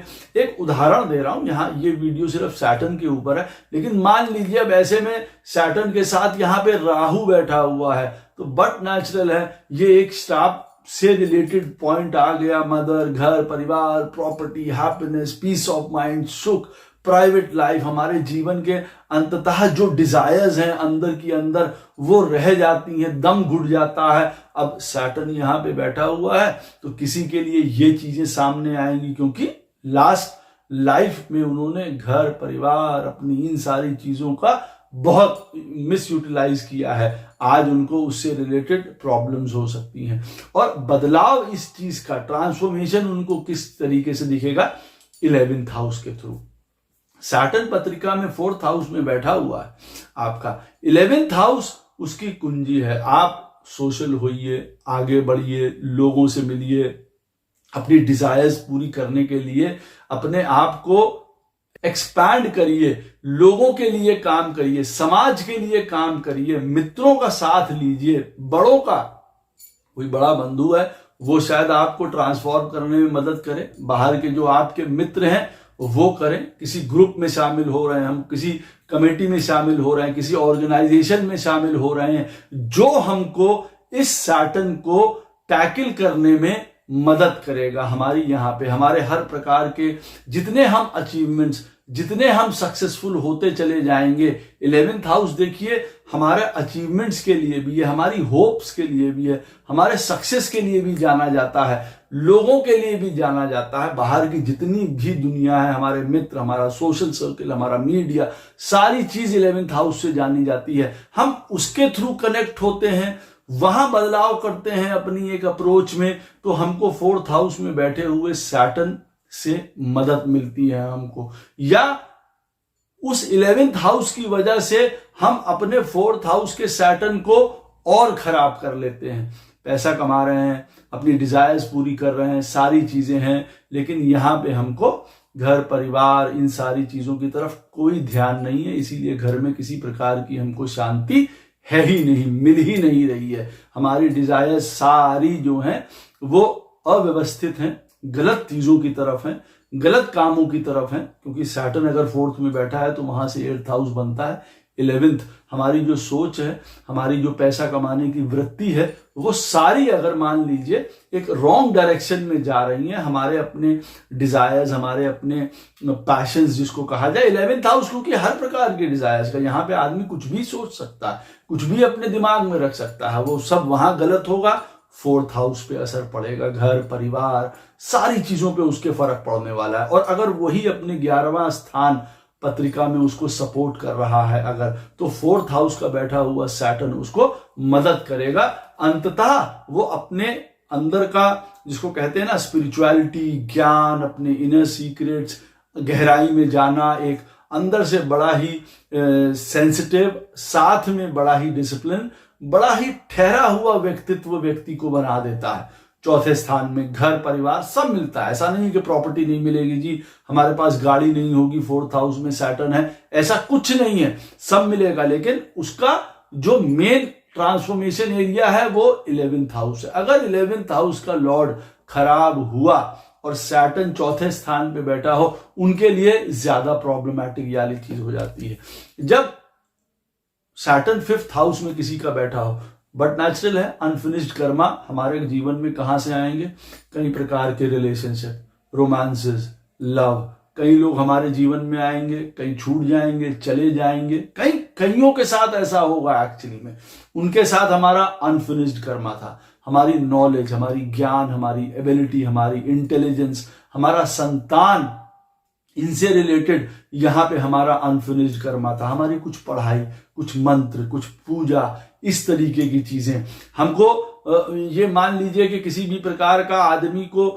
एक उदाहरण दे रहा हूं, यहाँ ये वीडियो सिर्फ सैटर्न के ऊपर है, लेकिन मान लीजिए अब ऐसे में सैटर्न के साथ यहाँ पे राहु बैठा हुआ है, तो बट नेचुरल है ये एक स्टाफ से रिलेटेड पॉइंट आ गया। मदर, घर, परिवार, property, happiness, peace of mind, सुख, प्राइवेट लाइफ, हमारे जीवन के अंततः जो डिजायर्स हैं अंदर की अंदर वो रह जाती हैं, दम घुट जाता है। अब सैटर्न यहाँ पे बैठा हुआ है तो किसी के लिए ये चीजें सामने आएंगी, क्योंकि लास्ट लाइफ में उन्होंने घर, परिवार, अपनी इन सारी चीजों का बहुत मिस यूटिलाइज किया है। आज उनको उससे रिलेटेड प्रॉब्लम्स हो सकती हैं, और बदलाव इस चीज का ट्रांसफॉर्मेशन उनको किस तरीके से दिखेगा? 11th हाउस के थ्रू। सैटर्न पत्रिका में 4th हाउस में बैठा हुआ है आपका। 11th हाउस उसकी कुंजी है। आप सोशल होइए, आगे बढ़िए, लोगों से मिलिए, अपनी डिजायर्स पूरी करने के लिए अपने आप को एक्सपैंड करिए, लोगों के लिए काम करिए, समाज के लिए काम करिए, मित्रों का साथ लीजिए, बड़ों का, कोई बड़ा बंधु है वो शायद आपको ट्रांसफॉर्म करने में मदद करे, बाहर के जो आपके मित्र हैं वो करें, किसी ग्रुप में शामिल हो रहे हैं, हम किसी कमेटी में शामिल हो रहे हैं, किसी ऑर्गेनाइजेशन में शामिल हो रहे हैं, जो हमको इस सैटर्न को टैकल करने में मदद करेगा। हमारी यहाँ पे हमारे हर प्रकार के जितने हम अचीवमेंट्स, जितने हम सक्सेसफुल होते चले जाएंगे, 11th हाउस देखिए हमारे अचीवमेंट्स के लिए भी है, हमारी होप्स के लिए भी है, हमारे सक्सेस के लिए भी जाना जाता है, लोगों के लिए भी जाना जाता है। बाहर की जितनी भी दुनिया है, हमारे मित्र, हमारा सोशल सर्कल, हमारा मीडिया, सारी चीज 11th हाउस से जानी जाती है। हम उसके थ्रू कनेक्ट होते हैं, वहां बदलाव करते हैं अपनी एक अप्रोच में, तो हमको 4th हाउस में बैठे हुए सैटर्न से मदद मिलती है हमको, या उस 11th हाउस की वजह से हम अपने 4th हाउस के सैटर्न को और खराब कर लेते हैं। पैसा कमा रहे हैं, अपनी डिजायर्स पूरी कर रहे हैं, सारी चीजें हैं, लेकिन यहां पे हमको घर, परिवार, इन सारी चीजों की तरफ कोई ध्यान नहीं है। इसीलिए घर में किसी प्रकार की हमको शांति है ही नहीं, मिल ही नहीं रही है। हमारी डिजायर्स सारी जो हैं वो अव्यवस्थित हैं, गलत चीजों की तरफ हैं, गलत कामों की तरफ हैं, क्योंकि सैटर्न अगर 4th में बैठा है तो वहां से 8th हाउस बनता है। 11th हमारी जो सोच है, हमारी जो पैसा कमाने की वृत्ति है, वो सारी अगर मान लीजिए एक रॉन्ग डायरेक्शन में जा रही है। हमारे अपने डिजायर्स, हमारे अपने पैशंस जिसको कहा जाए, 11th हाउस, क्योंकि हर प्रकार के डिजायर्स का यहाँ पे आदमी कुछ भी सोच सकता है, कुछ भी अपने दिमाग में रख सकता है, वो सब वहां गलत होगा। 4th हाउस पे असर पड़ेगा, घर, परिवार, सारी चीजों पे उसके फर्क पड़ने वाला है। और अगर वही अपने 11वां स्थान पत्रिका में उसको सपोर्ट कर रहा है अगर, तो 4th हाउस का बैठा हुआ सैटर्न उसको मदद करेगा। अंततः वो अपने अंदर का, जिसको कहते हैं ना स्पिरिचुअलिटी, ज्ञान, अपने इनर सीक्रेट्स, गहराई में जाना, एक अंदर से बड़ा ही सेंसिटिव, साथ में बड़ा ही डिसिप्लिन, बड़ा ही ठहरा हुआ व्यक्तित्व व्यक्ति को बना देता है। 4थे स्थान में घर, परिवार सब मिलता है। ऐसा नहीं कि प्रॉपर्टी नहीं मिलेगी जी, हमारे पास गाड़ी नहीं होगी, 4th हाउस में सैटर्न है, ऐसा कुछ नहीं है, सब मिलेगा। लेकिन उसका जो मेन ट्रांसफॉर्मेशन एरिया है वो 11th हाउस है। अगर 11th हाउस का लॉर्ड खराब हुआ और सैटर्न 4थे स्थान पे बैठा हो, उनके लिए ज्यादा प्रॉब्लमैटिक वाली चीज हो जाती है। जब सैटर्न 5th हाउस में किसी का बैठा हो, बट नेचुरल है अनफिनिश्ड कर्मा हमारे जीवन में कहां से आएंगे? कई प्रकार के रिलेशनशिप, रोमांसेस, लव, कई लोग हमारे जीवन में आएंगे, कई छूट जाएंगे, चले जाएंगे, कईयों के साथ ऐसा होगा एक्चुअली में, उनके साथ हमारा अनफिनिश्ड कर्मा था। हमारी नॉलेज, हमारी ज्ञान, हमारी एबिलिटी, हमारी इंटेलिजेंस, हमारा संतान, इनसे रिलेटेड यहां पे हमारा अनफिनिश्ड कर्मा था। हमारी कुछ पढ़ाई, कुछ मंत्र, कुछ पूजा, इस तरीके की चीजें हमको, ये मान लीजिए कि किसी भी प्रकार का आदमी को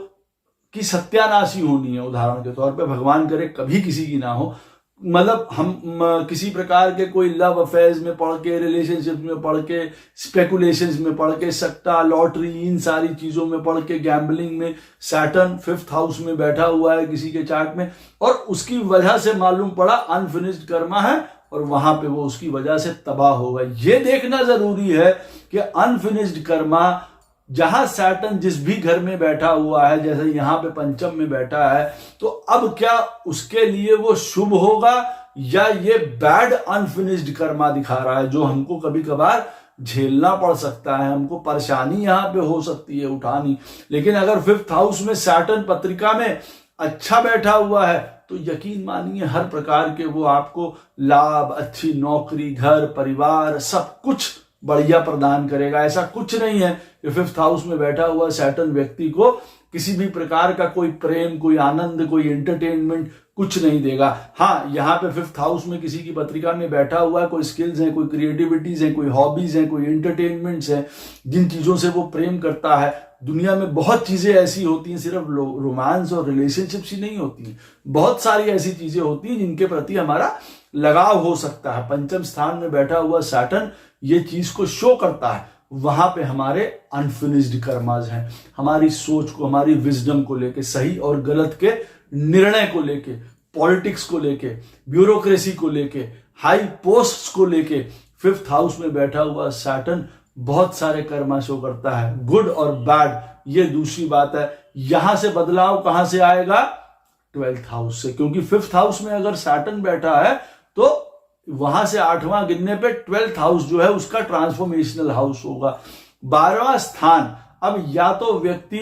की सत्यानाशी होनी है, उदाहरण के तौर पे, भगवान करे कभी किसी की ना हो, मतलब हम किसी प्रकार के कोई लव अफेयर्स में पढ़ के, रिलेशनशिप में पढ़ के, स्पेकुलेशंस में पढ़ के, सट्टा, लॉटरी, इन सारी चीजों में पढ़ के, गैम्बलिंग में, सैटर्न 5th हाउस में बैठा हुआ है किसी के चार्ट में, और उसकी वजह से मालूम पड़ा अनफिनिश्ड कर्मा है, और वहां पे वो उसकी वजह से तबाह होगा। ये देखना जरूरी है कि अनफिनिश्ड कर्मा जहां सैटर्न जिस भी घर में बैठा हुआ है, जैसे यहां पे पंचम में बैठा है, तो अब क्या उसके लिए वो शुभ होगा या ये बैड अनफिनिश्ड कर्मा दिखा रहा है, जो हमको कभी कभार झेलना पड़ सकता है, हमको परेशानी यहां पे हो सकती है उठानी। लेकिन अगर 5th हाउस में सैटर्न पत्रिका में अच्छा बैठा हुआ है तो यकीन मानिए हर प्रकार के वो आपको लाभ, अच्छी नौकरी, घर, परिवार, सब कुछ बढ़िया प्रदान करेगा। ऐसा कुछ नहीं है कि 5th हाउस में बैठा हुआ सैटर्न व्यक्ति को किसी भी प्रकार का कोई प्रेम, कोई आनंद, कोई एंटरटेनमेंट कुछ नहीं देगा। हाँ, यहाँ पे 5th हाउस में किसी की पत्रिका में बैठा हुआ है, कोई स्किल्स हैं, कोई क्रिएटिविटीज हैं, कोई हॉबीज हैं, कोई एंटरटेनमेंट्स हैं, जिन चीजों से वो प्रेम करता है। दुनिया में बहुत चीजें ऐसी होती हैं, सिर्फ रोमांस और रिलेशनशिप्स ही नहीं होती हैं, बहुत सारी ऐसी चीजें होती हैं जिनके प्रति हमारा लगाव हो सकता है। पंचम स्थान में बैठा हुआ सैटर्न ये चीज को शो करता है। वहां पे हमारे अनफिनिश्ड कर्माज हैं, हमारी सोच को, हमारी विजडम को लेके, सही और गलत के निर्णय को लेके, पॉलिटिक्स को लेके, ब्यूरोक्रेसी को लेके, हाई पोस्ट्स को लेके 5th हाउस में बैठा हुआ सैटर्न बहुत सारे कर्मा शो करता है, गुड और बैड। ये दूसरी बात है। यहां से बदलाव कहां से आएगा? 12th हाउस से, क्योंकि 5th हाउस में अगर सैटर्न बैठा है तो वहां से 8वां गिनने पे 12th हाउस जो है उसका ट्रांसफॉर्मेशनल हाउस होगा। 12वां स्थान, अब या तो व्यक्ति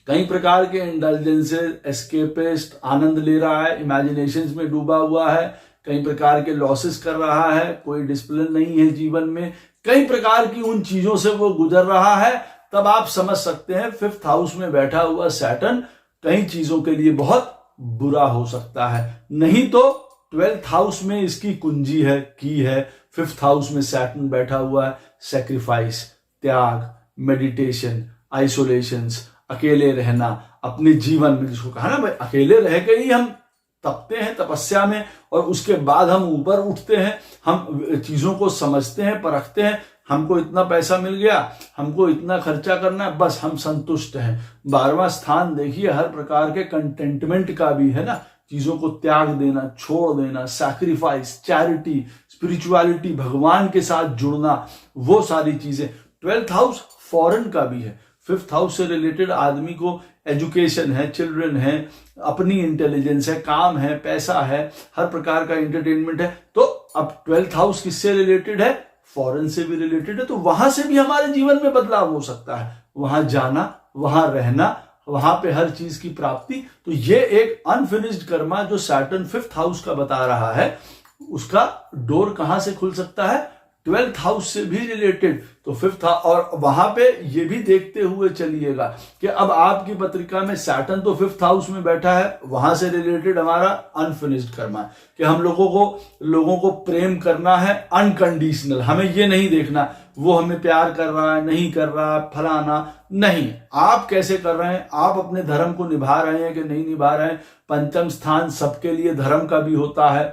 कई प्रकार के इंडल्जेंसेस, एस्केपिस्ट, आनंद ले रहा है, इमेजिनेशंस में डूबा हुआ है, कई प्रकार के लॉसेस कर रहा है, कोई डिसिप्लिन नहीं है जीवन में, कई प्रकार की उन चीजों से वो गुजर रहा है, तब आप समझ सकते हैं 5th हाउस में बैठा हुआ सैटर्न कई चीजों के लिए बहुत बुरा हो सकता है। नहीं तो 12th हाउस में इसकी कुंजी है, की है। 5th हाउस में सैटर्न बैठा हुआ है, सैक्रिफाइस, त्याग, मेडिटेशन, आइसोलेशंस, अकेले रहना, अपने जीवन में, जिसको कहा ना भाई, अकेले रह के ही हम तपते हैं तपस्या में और उसके बाद हम ऊपर उठते हैं, हम चीजों को समझते हैं, परखते हैं, हमको इतना पैसा मिल गया, हमको इतना खर्चा करना है, बस हम संतुष्ट हैं। 12वां स्थान देखिए हर प्रकार के कंटेंटमेंट का भी है ना, चीजों को त्याग देना, छोड़ देना, सैक्रिफाइस, चैरिटी, स्पिरिचुअलिटी, भगवान के साथ जुड़ना, वो सारी चीजें। 12th हाउस फॉरेन का भी है। 5th हाउस से रिलेटेड आदमी को एजुकेशन है, चिल्ड्रन है, अपनी इंटेलिजेंस है, काम है, पैसा है, हर प्रकार का एंटरटेनमेंट है। तो अब 12th हाउस किससे रिलेटेड है? फॉरेन से भी रिलेटेड है। तो वहां से भी हमारे जीवन में बदलाव हो सकता है, वहां जाना, वहां रहना, वहां पे हर चीज की प्राप्ति। तो ये एक अनफिनिश्ड कर्मा जो सैटर्न 5th हाउस का बता रहा है, उसका डोर कहां से खुल सकता है? 12th हाउस से भी रिलेटेड। तो 5th, और वहां पे ये भी देखते हुए चलिएगा कि अब आपकी पत्रिका में सैटर्न तो 5th हाउस में बैठा है, वहां से रिलेटेड हमारा अनफिनिश्ड कर्मा है कि हम लोगों को प्रेम करना है अनकंडीशनल। हमें ये नहीं देखना वो हमें प्यार कर रहा है, नहीं कर रहा है, फलाना नहीं, आप कैसे कर रहे हैं, आप अपने धर्म को निभा रहे हैं कि नहीं निभा रहे हैं। पंचम स्थान सबके लिए धर्म का भी होता है,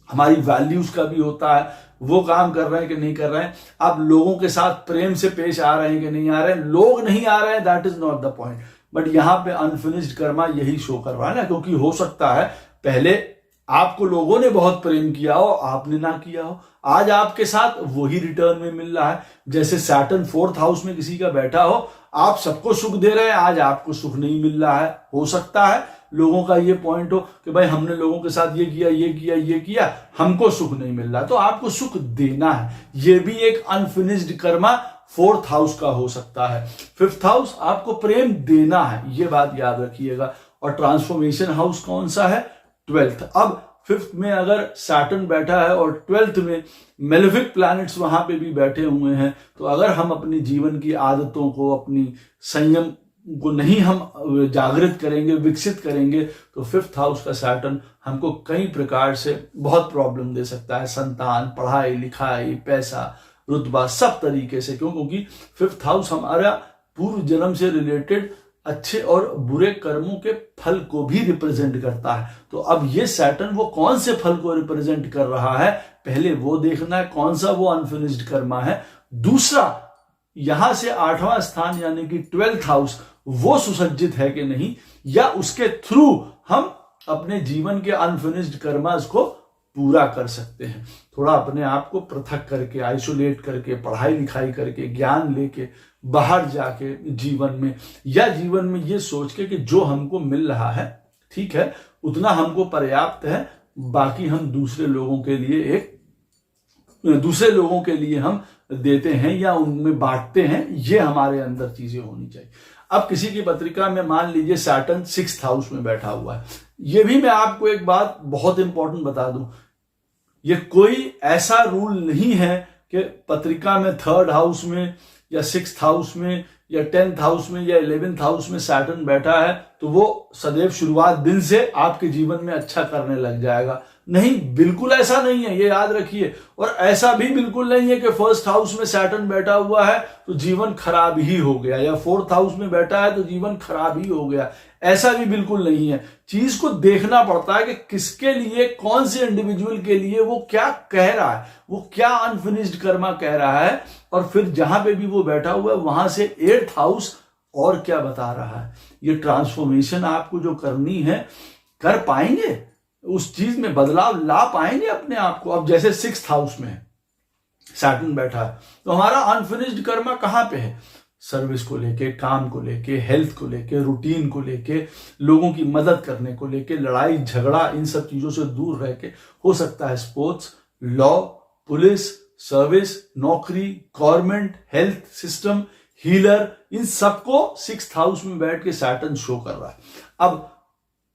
हमारी वैल्यूज का भी होता है, वो काम कर रहे हैं कि नहीं कर रहे हैं। आप लोगों के साथ प्रेम से पेश आ रहे हैं कि नहीं आ रहे हैं। लोग नहीं आ रहे हैं, that is not the point. But यहां पे अनफिनिश्ड कर्मा यही शो कर रहा है ना, क्योंकि हो सकता है पहले आपको लोगों ने बहुत प्रेम किया हो, आपने ना किया हो, आज आपके साथ वही रिटर्न में मिल रहा है। जैसे सैटर्न 4th हाउस में किसी का बैठा हो, आप सबको सुख दे रहे हैं, आज आपको सुख नहीं मिल रहा है। हो सकता है लोगों का ये पॉइंट हो कि भाई हमने लोगों के साथ ये किया, ये किया, ये किया, हमको सुख नहीं मिल रहा, तो आपको सुख देना है। ये भी एक अनफिनिश्ड कर्मा 4th हाउस का हो सकता है। 5th हाउस आपको प्रेम देना है, ये बात याद रखिएगा। और ट्रांसफॉर्मेशन हाउस कौन सा है? 12th। अब 5th में अगर सैटर्न बैठा है और 12th में मेलेफिक प्लैनेट्स वहां पे भी बैठे हुए हैं, तो अगर हम अपनी जीवन की आदतों को, अपनी संयम को नहीं हम जागृत करेंगे, विकसित करेंगे, तो 5th हाउस का सैटर्न हमको कई प्रकार से बहुत प्रॉब्लम दे सकता है। संतान, पढ़ाई लिखाई, पैसा, रुतबा, सब तरीके से। क्योंकि 5th हाउस हमारा पूर्व जन्म से रिलेटेड अच्छे और बुरे कर्मों के फल को भी रिप्रेजेंट करता है। तो अब ये सैटर्न वो कौन से फल को रिप्रेजेंट कर रहा है, पहले वो देखना है कौन सा वो अनफिनिश्ड कर्मा है। दूसरा, यहां से 8वां स्थान यानी कि 12th हाउस वो सुसज्जित है कि नहीं, या उसके थ्रू हम अपने जीवन के अनफिनिश्ड कर्मास को पूरा कर सकते हैं। थोड़ा अपने आप को पृथक करके, आइसोलेट करके, पढ़ाई लिखाई करके, ज्ञान लेके, बाहर जाके जीवन में, या जीवन में ये सोच के कि जो हमको मिल रहा है ठीक है, उतना हमको पर्याप्त है, बाकी हम दूसरे लोगों के लिए हम देते हैं या उनमें बांटते हैं, ये हमारे अंदर चीजें होनी चाहिए। अब किसी की पत्रिका में मान लीजिए सैटर्न 6th हाउस में बैठा हुआ है, ये भी मैं आपको एक बात बहुत इंपॉर्टेंट बता दूं, ये कोई ऐसा रूल नहीं है कि पत्रिका में 3rd हाउस में या 6th हाउस में या 10th हाउस में या 11th हाउस में सैटर्न बैठा है तो वो सदैव शुरुआत दिन से आपके जीवन में अच्छा करने लग जाएगा। नहीं, बिल्कुल ऐसा नहीं है, ये याद रखिए। और ऐसा भी बिल्कुल नहीं है कि 1st हाउस में सैटर्न बैठा हुआ है तो जीवन खराब ही हो गया, या 4th हाउस में बैठा है तो जीवन खराब ही हो गया, ऐसा भी बिल्कुल नहीं है। चीज को देखना पड़ता है कि किसके लिए, कौन से इंडिविजुअल के लिए वो क्या कह रहा है, वो क्या अनफिनिश्ड कर्मा कह रहा है, और फिर जहां पे भी वो बैठा हुआ है वहां से 8th हाउस और क्या बता रहा है। ये ट्रांसफॉर्मेशन आपको जो करनी है, कर पाएंगे, उस चीज में बदलाव ला पाएंगे अपने आप को। अब जैसे 6th हाउस में सैटर्न बैठा है तो हमारा अनफिनिश्ड कर्मा कहां पे है, सर्विस को लेके, काम को लेके, हेल्थ को लेके, रूटीन को लेके, लोगों की मदद करने को लेके, लड़ाई झगड़ा, इन सब चीजों से दूर रह के, हो सकता है स्पोर्ट्स, लॉ, पुलिस, सर्विस, नौकरी, गवर्नमेंट, हेल्थ सिस्टम, हीलर, इन सबको 6th हाउस में बैठ के सैटर्न शो कर रहा है। अब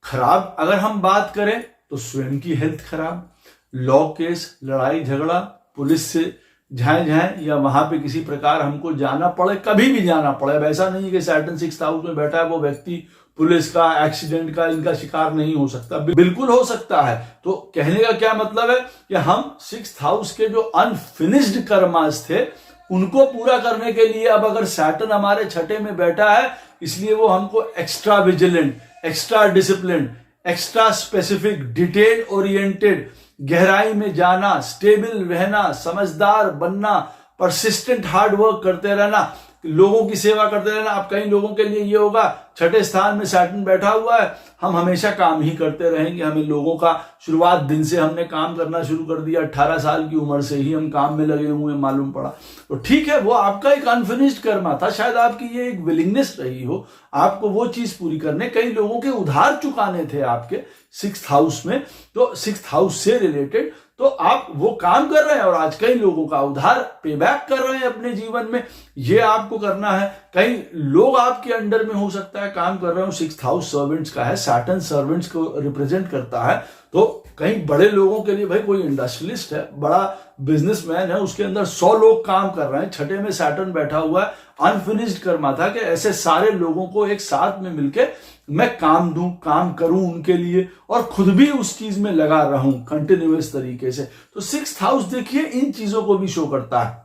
खराब अगर हम बात करें तो स्वयं की हेल्थ खराब, लॉ केस, लड़ाई झगड़ा, पुलिस से झाएं या वहां पे किसी प्रकार हमको जाना पड़े, कभी भी जाना पड़े। अब ऐसा नहीं है कि सैटर्न 6th हाउस में बैठा है वो व्यक्ति पुलिस का, एक्सीडेंट का, इनका शिकार नहीं हो सकता, बिल्कुल हो सकता है। तो कहने का क्या मतलब है कि हम 6th हाउस के जो अनफिनिश्ड कर्मास थे उनको पूरा करने के लिए, अब अगर सैटर्न हमारे 6ठे में बैठा है, इसलिए वो हमको extra vigilant, extra discipline, extra specific, detail oriented, गहराई में जाना, स्टेबल रहना, समझदार बनना, परसिस्टेंट हार्ड वर्क करते रहना, लोगों की सेवा करते रहना। अब कई लोगों के लिए ये होगा 6ठे स्थान में सैटर्न बैठा हुआ है, हम हमेशा काम ही करते रहेंगे, हमें लोगों का, शुरुआत दिन से हमने काम करना शुरू कर दिया, 18 साल की उम्र से ही हम काम में लगे हुए मालूम पड़ा, तो ठीक है, वो आपका एक अनफिनिश्ड कर्मा था, शायद आपकी ये एक विलिंगनेस रही हो आपको वो चीज पूरी करने। कई लोगों के उधार चुकाने थे आपके 6th हाउस में, तो 6th हाउस से रिलेटेड तो आप वो काम कर रहे हैं, और आज कई लोगों का उधार पे बैक कर रहे हैं अपने जीवन में, ये आपको करना है। कई लोग आपके अंडर में हो सकता है काम कर रहे हो, 6th हाउस सर्वेंट्स का है, सैटर्न सर्वेंट्स को रिप्रेजेंट करता है, तो कई बड़े लोगों के लिए, भाई कोई इंडस्ट्रियलिस्ट है, बड़ा बिजनेसमैन है, उसके अंदर 100 लोग काम कर रहे हैं, 6ठे में सैटर्न बैठा हुआ है, अनफिनिश्ड कर्मा था कि ऐसे सारे लोगों को एक साथ में मिलके मैं काम दूं, काम करूं उनके लिए, और खुद भी उस चीज में लगा रहूं कंटिन्यूअस तरीके से। तो 6th हाउस देखिए इन चीजों को भी शो करता है,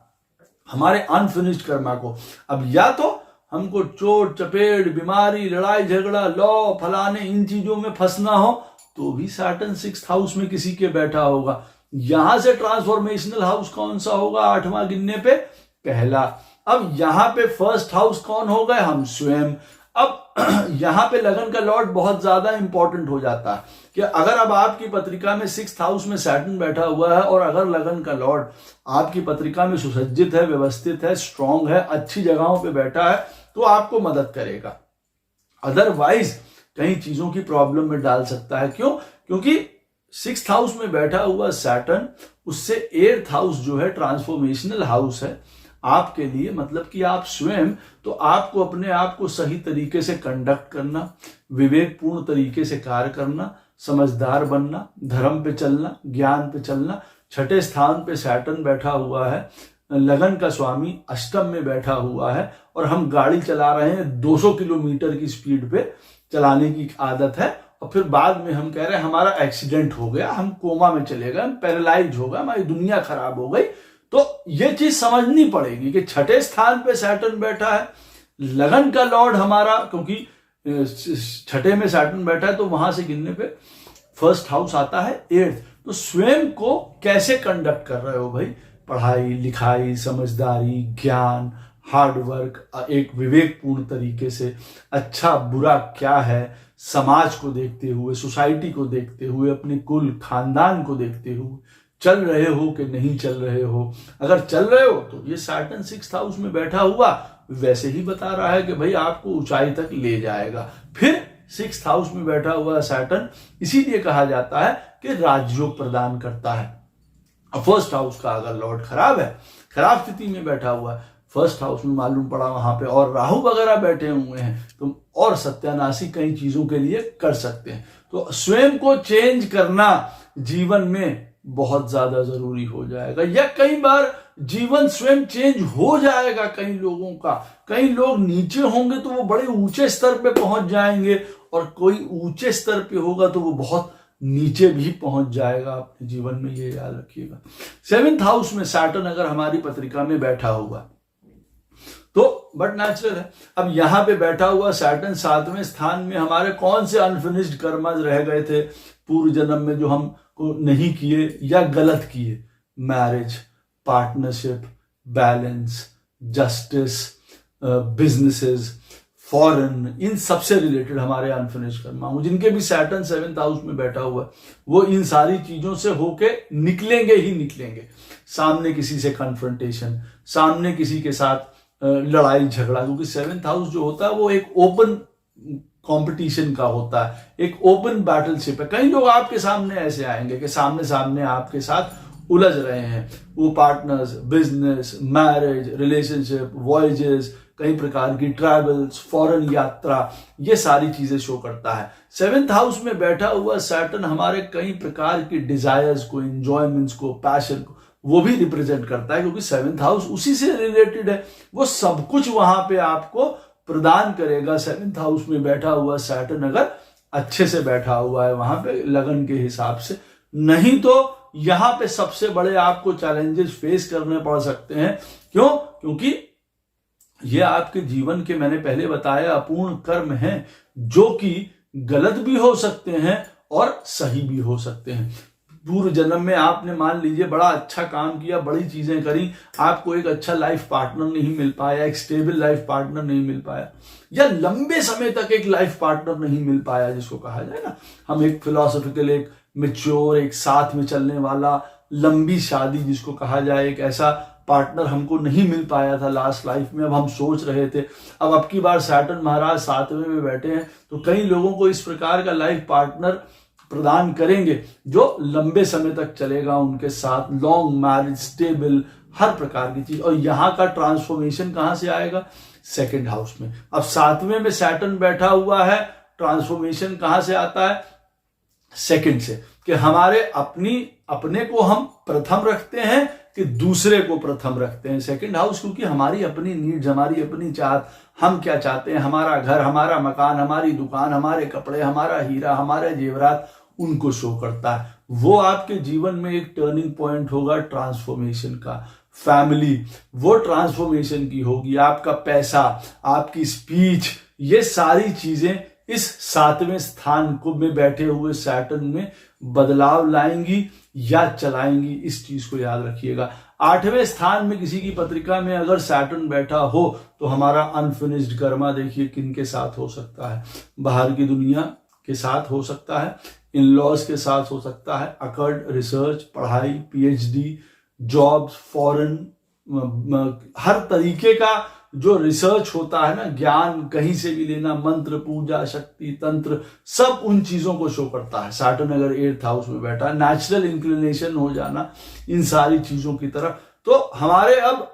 हमारे अनफिनिश्ड कर्मा को। अब या तो हमको चोट चपेट, बीमारी, लड़ाई झगड़ा, लॉ, फलाने, इन चीजों में फंसना हो तो भी सैटर्न 6th हाउस में किसी के बैठा होगा। यहां से ट्रांसफॉर्मेशनल हाउस कौन सा होगा, 8वां गिनने पे पहला। अब यहां पे 1st हाउस कौन हो गए, हम स्वयं। अब यहां पे लगन का लॉर्ड बहुत ज्यादा इंपॉर्टेंट हो जाता है कि अगर अब आपकी पत्रिका में 6th हाउस में सैटर्न बैठा हुआ है, और अगर लगन का लॉर्ड आपकी पत्रिका में सुसज्जित है, व्यवस्थित है, स्ट्रांग है, अच्छी जगहों पे बैठा है, तो आपको मदद करेगा। अदरवाइज कई चीजों की प्रॉब्लम में डाल सकता है। क्यों? क्योंकि 6th हाउस में बैठा हुआ सैटर्न, उससे 8th हाउस जो है ट्रांसफॉर्मेशनल हाउस है आपके लिए, मतलब कि आप स्वयं, तो आपको अपने आप को सही तरीके से कंडक्ट करना, विवेकपूर्ण तरीके से कार्य करना, समझदार बनना, धर्म पे चलना, ज्ञान पे चलना। 6ठे स्थान पे सैटर्न बैठा हुआ है, लगन का स्वामी 8म में बैठा हुआ है, और हम गाड़ी चला रहे हैं 200 किलोमीटर की स्पीड पे चलाने की आदत है, और फिर बाद में हम कह रहे हैं हमारा एक्सीडेंट हो गया, हम कोमा में चले गए, हम पैरालाइज हो गए, हमारी दुनिया खराब हो गई। तो ये चीज समझनी पड़ेगी कि 6ठे स्थान पे सैटर्न बैठा है, लगन का लॉर्ड हमारा, क्योंकि 6ठे में सैटर्न बैठा है तो वहां से गिनने पे 1st हाउस आता है 8th। तो स्वयं को कैसे कंडक्ट कर रहे हो भाई, पढ़ाई लिखाई, समझदारी, ज्ञान, हार्ड वर्क, एक विवेकपूर्ण तरीके से अच्छा बुरा क्या है, समाज को देखते हुए, सोसाइटी को देखते हुए, अपने कुल खानदान को देखते हुए चल रहे हो कि नहीं चल रहे हो। अगर चल रहे हो तो ये सैटर्न 6th हाउस में बैठा हुआ वैसे ही बता रहा है कि भाई आपको ऊंचाई तक ले जाएगा। फिर 6th हाउस में बैठा हुआ सैटर्न इसीलिए कहा जाता है कि राजयोग प्रदान करता है। 1st हाउस का अगर लॉर्ड खराब है, खराब स्थिति में बैठा हुआ है, 1st हाउस में मालूम पड़ा वहां पे और राहु वगैरह बैठे हुए हैं, तो और सत्यानाशी कई चीजों के लिए कर सकते हैं। तो स्वयं को चेंज करना जीवन में बहुत ज्यादा जरूरी हो जाएगा, या कई बार जीवन स्वयं चेंज हो जाएगा कई लोगों का। कई लोग नीचे होंगे तो वो बड़े ऊंचे स्तर पे पहुंच जाएंगे, और कोई ऊंचे स्तर पे होगा तो वो बहुत नीचे भी पहुंच जाएगा अपने जीवन में, ये याद रखिएगा। 7th हाउस में सैटर्न अगर हमारी पत्रिका में बैठा हुआ तो बट नेचुरल है। अब यहां पे बैठा हुआ सैटर्न 7वें स्थान में हमारे कौन से अनफिनिश्ड कर्मज रह गए थे पूर्व जन्म में जो हम को नहीं किए या गलत किए, marriage, partnership, balance, justice, businesses, foreign, इन सबसे रिलेटेड हमारे अनफिनिश्ड कर्म होंगे। जिनके भी सैटर्न 7th हाउस में बैठा हुआ है वो इन सारी चीजों से होके निकलेंगे ही निकलेंगे। सामने किसी से कन्फ्रंटेशन, सामने किसी के साथ लड़ाई झगड़ा, क्योंकि 7th हाउस जो होता है वो एक ओपन कंपटीशन का होता है, एक ओपन बैटलशिप है। कई लोग आपके सामने ऐसे आएंगे कि सामने सामने आपके साथ उलझ रहे हैं, वो partners, business, marriage, relationship, voyages, कई प्रकार की ट्रैवल्स, फॉरेन यात्रा, ये सारी चीजें शो करता है। 7th हाउस में बैठा हुआ सैटर्न हमारे कई प्रकार की डिजायर्स को, एंजॉयमेंट्स को, पैशन को वो भी रिप्रेजेंट करता है, क्योंकि 7th हाउस उसी से रिलेटेड है। वो सब कुछ वहां पे आपको प्रदान करेगा। 7th हाउस में बैठा हुआ सैटर्न अगर अच्छे से बैठा हुआ है वहां पे लगन के हिसाब से, नहीं तो यहां पे सबसे बड़े आपको चैलेंजेस फेस करने पड़ सकते हैं। क्यों? क्योंकि ये आपके जीवन के, मैंने पहले बताया, अपूर्ण कर्म हैं जो कि गलत भी हो सकते हैं और सही भी हो सकते हैं। पूर्व जन्म में आपने मान लीजिए बड़ा अच्छा काम किया, बड़ी चीजें करी, आपको एक अच्छा लाइफ पार्टनर नहीं मिल पाया, एक स्टेबल लाइफ पार्टनर नहीं मिल पाया, या लंबे समय तक एक लाइफ पार्टनर नहीं मिल पाया, जिसको कहा जाए ना, हम एक फिलोसॉफिकल, एक मैच्योर, एक साथ में चलने वाला, लंबी शादी जिसको कहा जाए, एक ऐसा पार्टनर हमको नहीं मिल पाया था लास्ट लाइफ में। अब हम सोच रहे थे, अब की बार सैटर्न महाराज 7वें में बैठे हैं तो कई लोगों को इस प्रकार का लाइफ पार्टनर प्रदान करेंगे जो लंबे समय तक चलेगा उनके साथ, लॉन्ग मैरिज, स्टेबल, हर प्रकार की चीज। और यहां का ट्रांसफॉर्मेशन कहां से आएगा? 2nd हाउस में। अब 7वें में सैटर्न बैठा हुआ है, ट्रांसफॉर्मेशन कहां से आता है? 2nd से, कि हमारे अपने को हम प्रथम रखते हैं कि दूसरे को प्रथम रखते हैं। 2nd हाउस क्योंकि हमारी अपनी नीड्स, हमारी अपनी चाहत, हम क्या चाहते हैं, हमारा घर, हमारा मकान, हमारी दुकान, हमारे कपड़े, हमारा हीरा, हमारे जेवरात, उनको शो करता है। वो आपके जीवन में एक टर्निंग पॉइंट होगा ट्रांसफॉर्मेशन का। फैमिली वो ट्रांसफॉर्मेशन की होगी। आपका पैसा, आपकी स्पीच, ये सारी चीजें इस 7वें स्थान को में बैठे हुए सैटर्न में बदलाव लाएंगी या चलाएंगी, इस चीज को याद रखिएगा। 8वें स्थान में किसी की पत्रिका में अगर सैटर्न बैठा हो तो हमारा अनफिनिश्ड कर्मा देखिए किन के साथ हो सकता है। बाहर की दुनिया के साथ हो सकता है, इन लॉज के साथ हो सकता है, अकर्ड रिसर्च, पढ़ाई, पीएचडी, जॉब्स, फॉरेन, हर तरीके का जो रिसर्च होता है ना, ज्ञान कहीं से भी लेना, मंत्र, पूजा, शक्ति, तंत्र, सब उन चीजों को शो करता है। सैटर्न अगर 8th हाउस में बैठा है, नेचुरल इंक्लिनेशन हो जाना इन सारी चीजों की तरफ। तो हमारे अब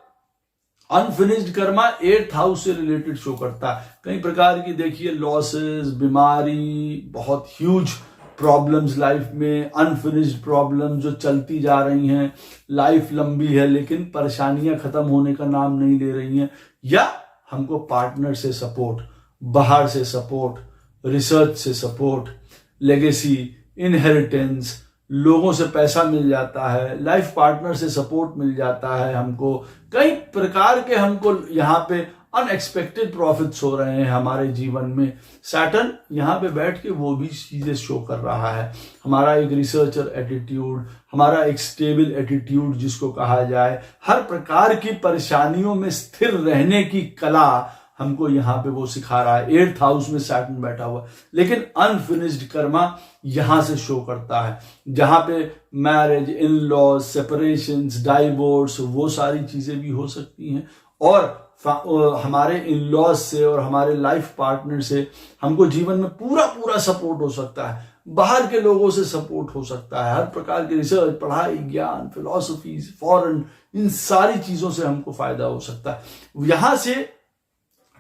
अनफिनिश्ड कर्मा 8th हाउस से रिलेटेड शो करता है। कई प्रकार की देखिए लॉसेस, बीमारी, बहुत ह्यूज प्रॉब्लम्स लाइफ में, अनफिनिश्ड प्रॉब्लम जो चलती जा रही हैं, लाइफ लंबी है लेकिन परेशानियां खत्म होने का नाम नहीं ले रही हैं, या हमको पार्टनर से सपोर्ट, बाहर से सपोर्ट, रिसर्च से सपोर्ट, लेगेसी, इनहेरिटेंस, लोगों से पैसा मिल जाता है, लाइफ पार्टनर से सपोर्ट मिल जाता है हमको, कई प्रकार के हमको यहाँ पे अनएक्सपेक्टेड प्रॉफिट्स हो रहे हैं हमारे जीवन में। सैटर्न यहाँ पे बैठ के वो भी चीजें शो कर रहा है। हमारा एक रिसर्चर एटीट्यूड, हमारा एक स्टेबल एटीट्यूड जिसको कहा जाए, हर प्रकार की परेशानियों में स्थिर रहने की कला हमको यहाँ पे वो सिखा रहा है। 8th हाउस में सैटर्न बैठा हुआ, लेकिन अनफिनिश्ड कर्मा यहां से शो करता है, जहां पे marriage, in laws, separations, divorce, वो सारी चीजें भी हो सकती हैं। और हमारे इन लॉज से और हमारे लाइफ पार्टनर से हमको जीवन में पूरा पूरा सपोर्ट हो सकता है। बाहर के लोगों से सपोर्ट हो सकता है, हर प्रकार की रिसर्च, पढ़ाई, ज्ञान, फिलॉसफीज, फॉरेन, इन सारी चीजों से हमको फायदा हो सकता है। यहां से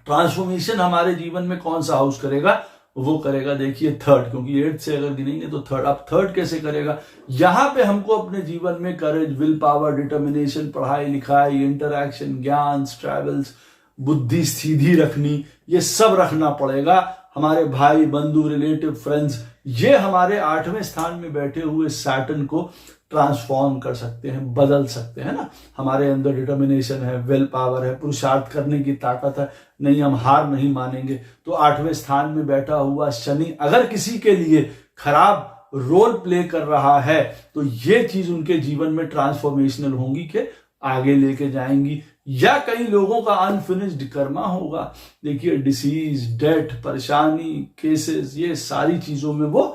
ट्रांसफॉर्मेशन हमारे जीवन में कौन सा हाउस करेगा? वो करेगा, देखिए 3rd, क्योंकि 8th से अगर गिनेंगे तो 3rd। अब 3rd कैसे करेगा? यहां पे हमको अपने जीवन में करेज, विल पावर, डिटर्मिनेशन, पढ़ाई लिखाई, इंटरैक्शन, ज्ञान, ट्रैवल्स, बुद्धि सीधी रखनी, ये सब रखना पड़ेगा। हमारे भाई, बंधु, रिलेटिव, फ्रेंड्स, ये हमारे 8वें स्थान में बैठे हुए सैटर्न को ट्रांसफॉर्म कर सकते हैं, बदल सकते हैं ना। हमारे अंदर डिटर्मिनेशन है, विल पावर है, पुरुषार्थ करने की ताकत है, नहीं हम हार नहीं मानेंगे। तो 8वें स्थान में बैठा हुआ शनि अगर किसी के लिए खराब रोल प्ले कर रहा है तो ये चीज उनके जीवन में ट्रांसफॉर्मेशनल होंगी कि आगे लेके जाएंगी। या कई लोगों का अनफिनिश्ड कर्मा होगा। देखिए डिसीज, डेथ, परेशानी, केसेस, ये सारी चीजों में वो